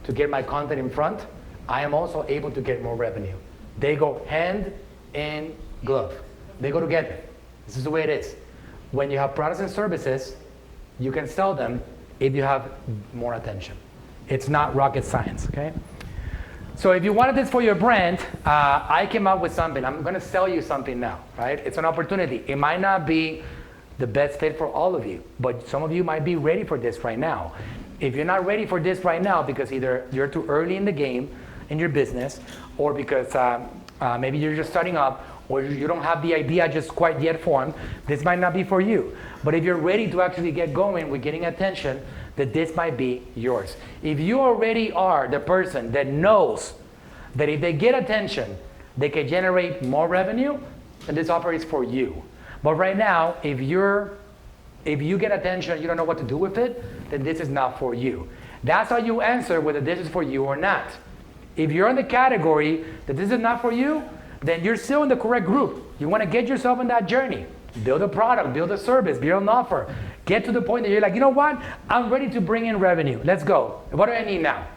to get my content in front, I am also able to get more revenue. They go hand in glove. They go together. This is the way it is. When you have products and services, you can sell them if you have more attention. It's not rocket science, okay? So if you wanted this for your brand, I came up with something. I'm going to sell you something now, right? It's an opportunity. It might not be the best fit for all of you, but some of you might be ready for this right now. If you're not ready for this right now because either you're too early in the game in your business, or because maybe you're just starting up, or you don't have the idea just quite yet formed, this might not be for you. But if you're ready to actually get going with getting attention, that this might be yours. If you already are the person that knows that if they get attention, they can generate more revenue, then this offer is for you. But right now, if you get attention, you don't know what to do with it, then this is not for you. That's how you answer whether this is for you or not. If you're in the category that this is not for you, then you're still in the correct group. You want to get yourself in that journey. Build a product, build a service, build an offer. Get to the point that you're like, you know what? I'm ready to bring in revenue. Let's go. What do I need now?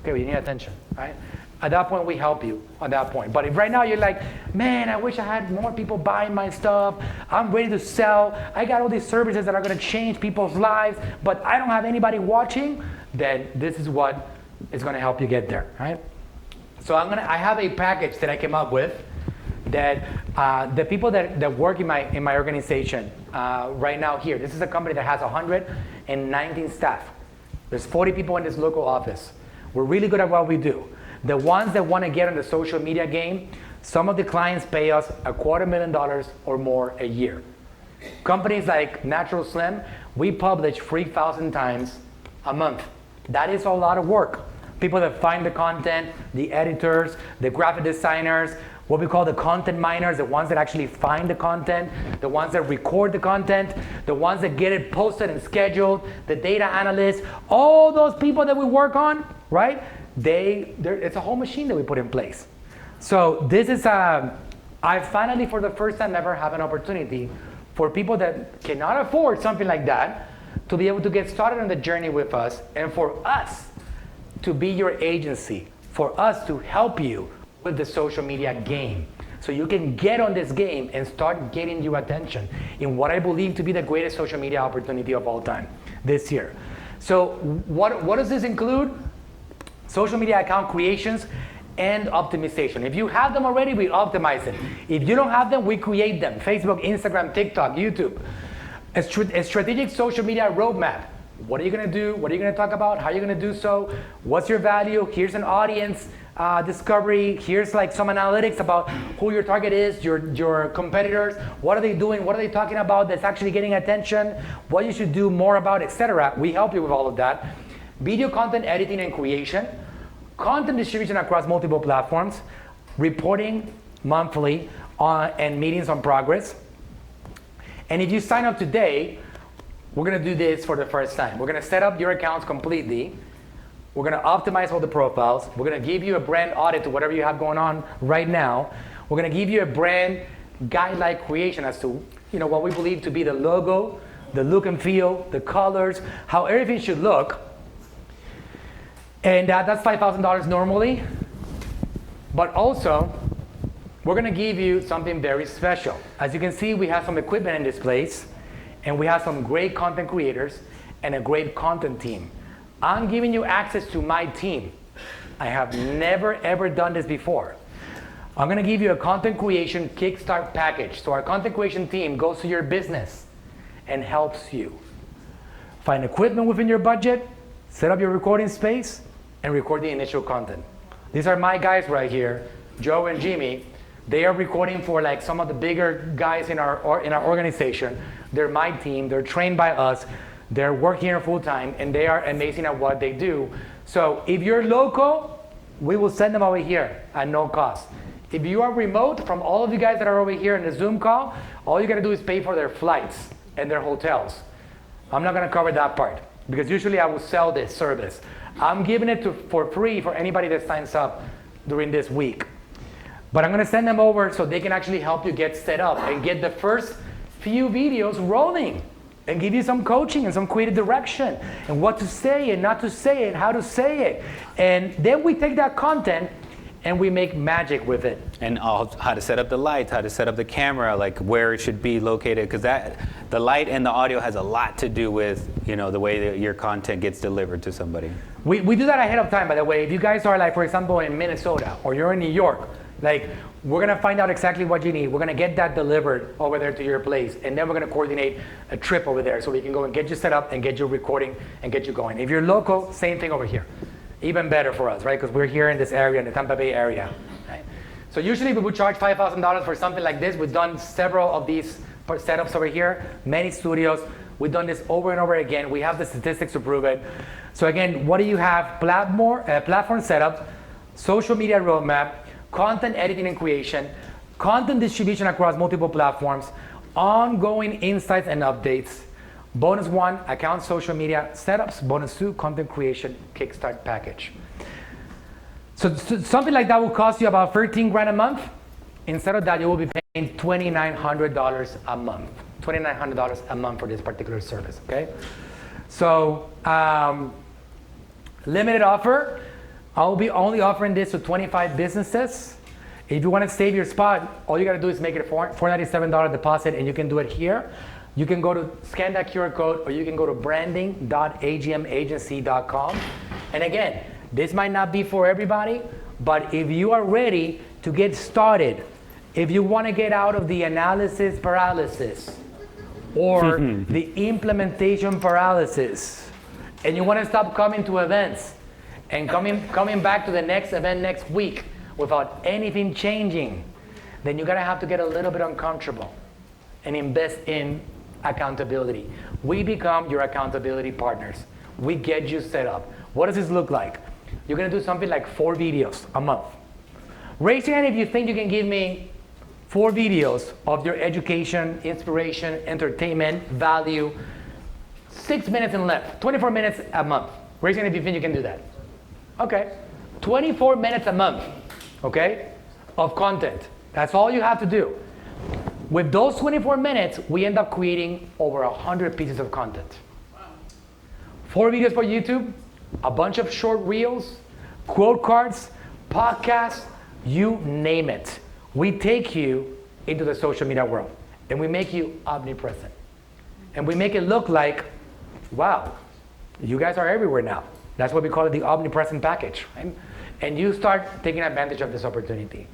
Okay, well, you need attention, right? At that point, we help you on that point. But if right now you're like, man, I wish I had more people buying my stuff. I'm ready to sell. I got all these services that are going to change people's lives, but I don't have anybody watching, then this is what is going to help you get there, right? So I have a package that I came up with that the people that work in my organization right now here, this is a company that has 119 staff. There's 40 people in this local office. We're really good at what we do. The ones that want to get in the social media game, some of the clients pay us $250,000 or more a year. Companies like Natural Slim, we publish 3,000 times a month. That is a lot of work. People that find the content, the editors, the graphic designers, what we call the content miners, the ones that actually find the content, the ones that record the content, the ones that get it posted and scheduled, the data analysts, all those people that we work on, right? It's a whole machine that we put in place. So this is I finally, for the first time ever, have an opportunity for people that cannot afford something like that to be able to get started on the journey with us, and for us to be your agency, for us to help you with the social media game. So you can get on this game and start getting your attention in what I believe to be the greatest social media opportunity of all time this year. So what does this include? Social media account creations and optimization. If you have them already, we optimize them. If you don't have them, we create them. Facebook, Instagram, TikTok, YouTube. A strategic social media roadmap. What are you going to do? What are you going to talk about? How are you going to do so? What's your value? Here's an audience discovery. Here's like some analytics about who your target is, your competitors. What are they doing? What are they talking about that's actually getting attention? What you should do more about, etc. We help you with all of that. Video content editing and creation. Content distribution across multiple platforms. Reporting monthly and meetings on progress. And if you sign up today, we're going to do this for the first time. We're going to set up your accounts completely. We're going to optimize all the profiles. We're going to give you a brand audit to whatever you have going on right now. We're going to give you a brand guideline creation as to what we believe to be the logo, the look and feel, the colors, how everything should look. And that's $5,000 normally. But also, we're going to give you something very special. As you can see, we have some equipment in this place. And we have some great content creators and a great content team. I'm giving you access to my team. I have never, ever done this before. I'm going to give you a content creation kickstart package. So our content creation team goes to your business and helps you find equipment within your budget, set up your recording space, and record the initial content. These are my guys right here, Joe and Jimmy. They are recording for like some of the bigger guys in our organization. They're my team. They're trained by us. They're working here full time, and they are amazing at what they do. So if you're local, we will send them over here at no cost. If you are remote, from all of you guys that are over here in the Zoom call, all you gotta do is pay for their flights and their hotels. I'm not gonna cover that part because usually I will sell this service. I'm giving it for free for anybody that signs up during this week. But I'm gonna send them over so they can actually help you get set up and get the first few videos rolling and give you some coaching and some creative direction and what to say and not to say and how to say it. And then we take that content and we make magic with it. And how to set up the lights, how to set up the camera, like where it should be located, because the light and the audio has a lot to do with the way that your content gets delivered to somebody. We do that ahead of time, by the way. If you guys are like, for example, in Minnesota or you're in New York, like we're gonna find out exactly what you need. We're gonna get that delivered over there to your place, and then we're gonna coordinate a trip over there so we can go and get you set up and get you recording and get you going. If you're local, same thing over here. Even better for us, right? Because we're here in this area, in the Tampa Bay area, right? So usually we would charge $5,000 for something like this. We've done several of these setups over here, many studios. We've done this over and over again. We have the statistics to prove it. So again, what do you have? Platform setup, social media roadmap, content editing and creation, content distribution across multiple platforms, ongoing insights and updates. Bonus 1, account social media setups. Bonus 2, content creation kickstart package. So something like that will cost you about 13 grand a month. Instead of that, you will be paying $2,900 a month. $2,900 a month for this particular service, okay? So limited offer. I'll be only offering this to 25 businesses. If you want to save your spot, all you got to do is make it a $497 deposit, and you can do it here. You can go to scan that QR code, or you can go to branding.agmagency.com. And again, this might not be for everybody, but if you are ready to get started, if you want to get out of the analysis paralysis or the implementation paralysis, and you want to stop coming to events and coming back to the next event next week without anything changing, then you're gonna have to get a little bit uncomfortable and invest in accountability. We become your accountability partners. We get you set up. What does this look like? You're gonna do something like 4 videos a month. Raise your hand if you think you can give me 4 videos of your education, inspiration, entertainment, value, 6 minutes in length, 24 minutes a month. Raise your hand if you think you can do that. Okay, 24 minutes a month, okay, of content. That's all you have to do. With those 24 minutes, we end up creating over 100 pieces of content. 4 videos for YouTube, a bunch of short reels, quote cards, podcasts, you name it. We take you into the social media world and we make you omnipresent. And we make it look like, wow, you guys are everywhere now. That's what we call it, the omnipresent package, right? And you start taking advantage of this opportunity.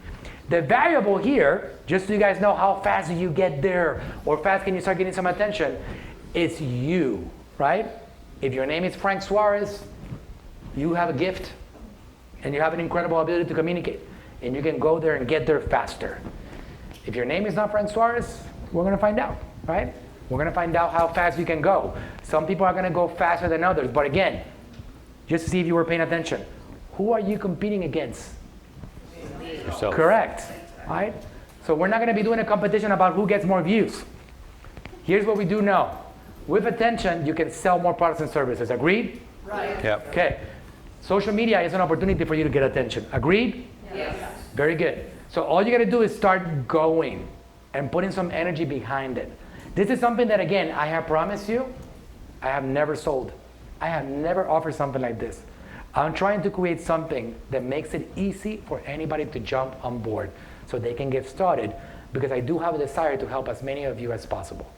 The variable here, just so you guys know how fast you get there or fast can you start getting some attention, is you, right? If your name is Frank Suarez, you have a gift and you have an incredible ability to communicate and you can go there and get there faster. If your name is not Frank Suarez, we're gonna find out, right? We're gonna find out how fast you can go. Some people are gonna go faster than others, but again, just to see if you were paying attention, who are you competing against? Yourself. Correct, right? So we're not gonna be doing a competition about who gets more views. Here's what we do know. With attention, you can sell more products and services. Agreed? Right. Yep. Okay. Social media is an opportunity for you to get attention. Agreed? Yes. Very good. So all you gotta do is start going and putting some energy behind it. This is something that, again, I have promised you, I have never sold. I have never offered something like this. I'm trying to create something that makes it easy for anybody to jump on board so they can get started, because I do have a desire to help as many of you as possible.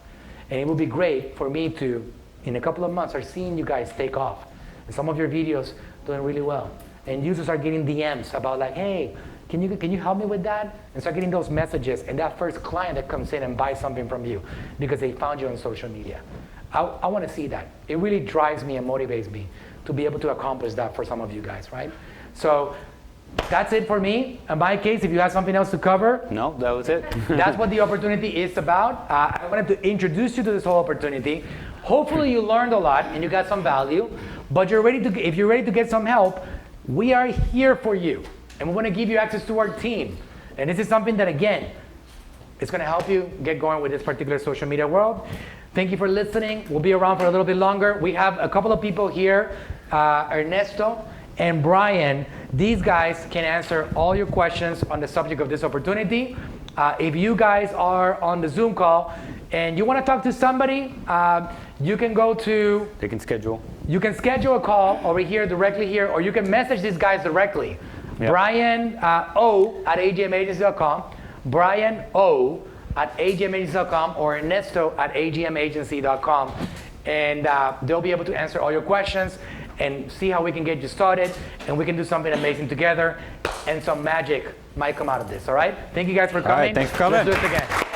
And it would be great for me to, in a couple of months, start seeing you guys take off. And some of your videos doing really well. And users are getting DMs about like, hey, can you help me with that? And start getting those messages and that first client that comes in and buys something from you because they found you on social media. I want to see that. It really drives me and motivates me to be able to accomplish that for some of you guys, right? So that's it for me. In my case, if you have something else to cover. No, that was it. That's what the opportunity is about. I wanted to introduce you to this whole opportunity. Hopefully you learned a lot and you got some value, but if you're ready to get some help, we are here for you. And we want to give you access to our team. And this is something that, again, it's going to help you get going with this particular social media world. Thank you for listening. We'll be around for a little bit longer. We have a couple of people here, Ernesto and Brian. These guys can answer all your questions on the subject of this opportunity. If you guys are on the Zoom call and you want to talk to somebody, you can go to... They can schedule. You can schedule a call over here, directly here, or you can message these guys directly. Yep. Brian O at agmagency.com, Brian O at agmagency.com, or Ernesto at agmagency.com. And they'll be able to answer all your questions and see how we can get you started, and we can do something amazing together, and some magic might come out of this, all right? Thank you guys for coming. All right, thanks for coming. Let's do this again.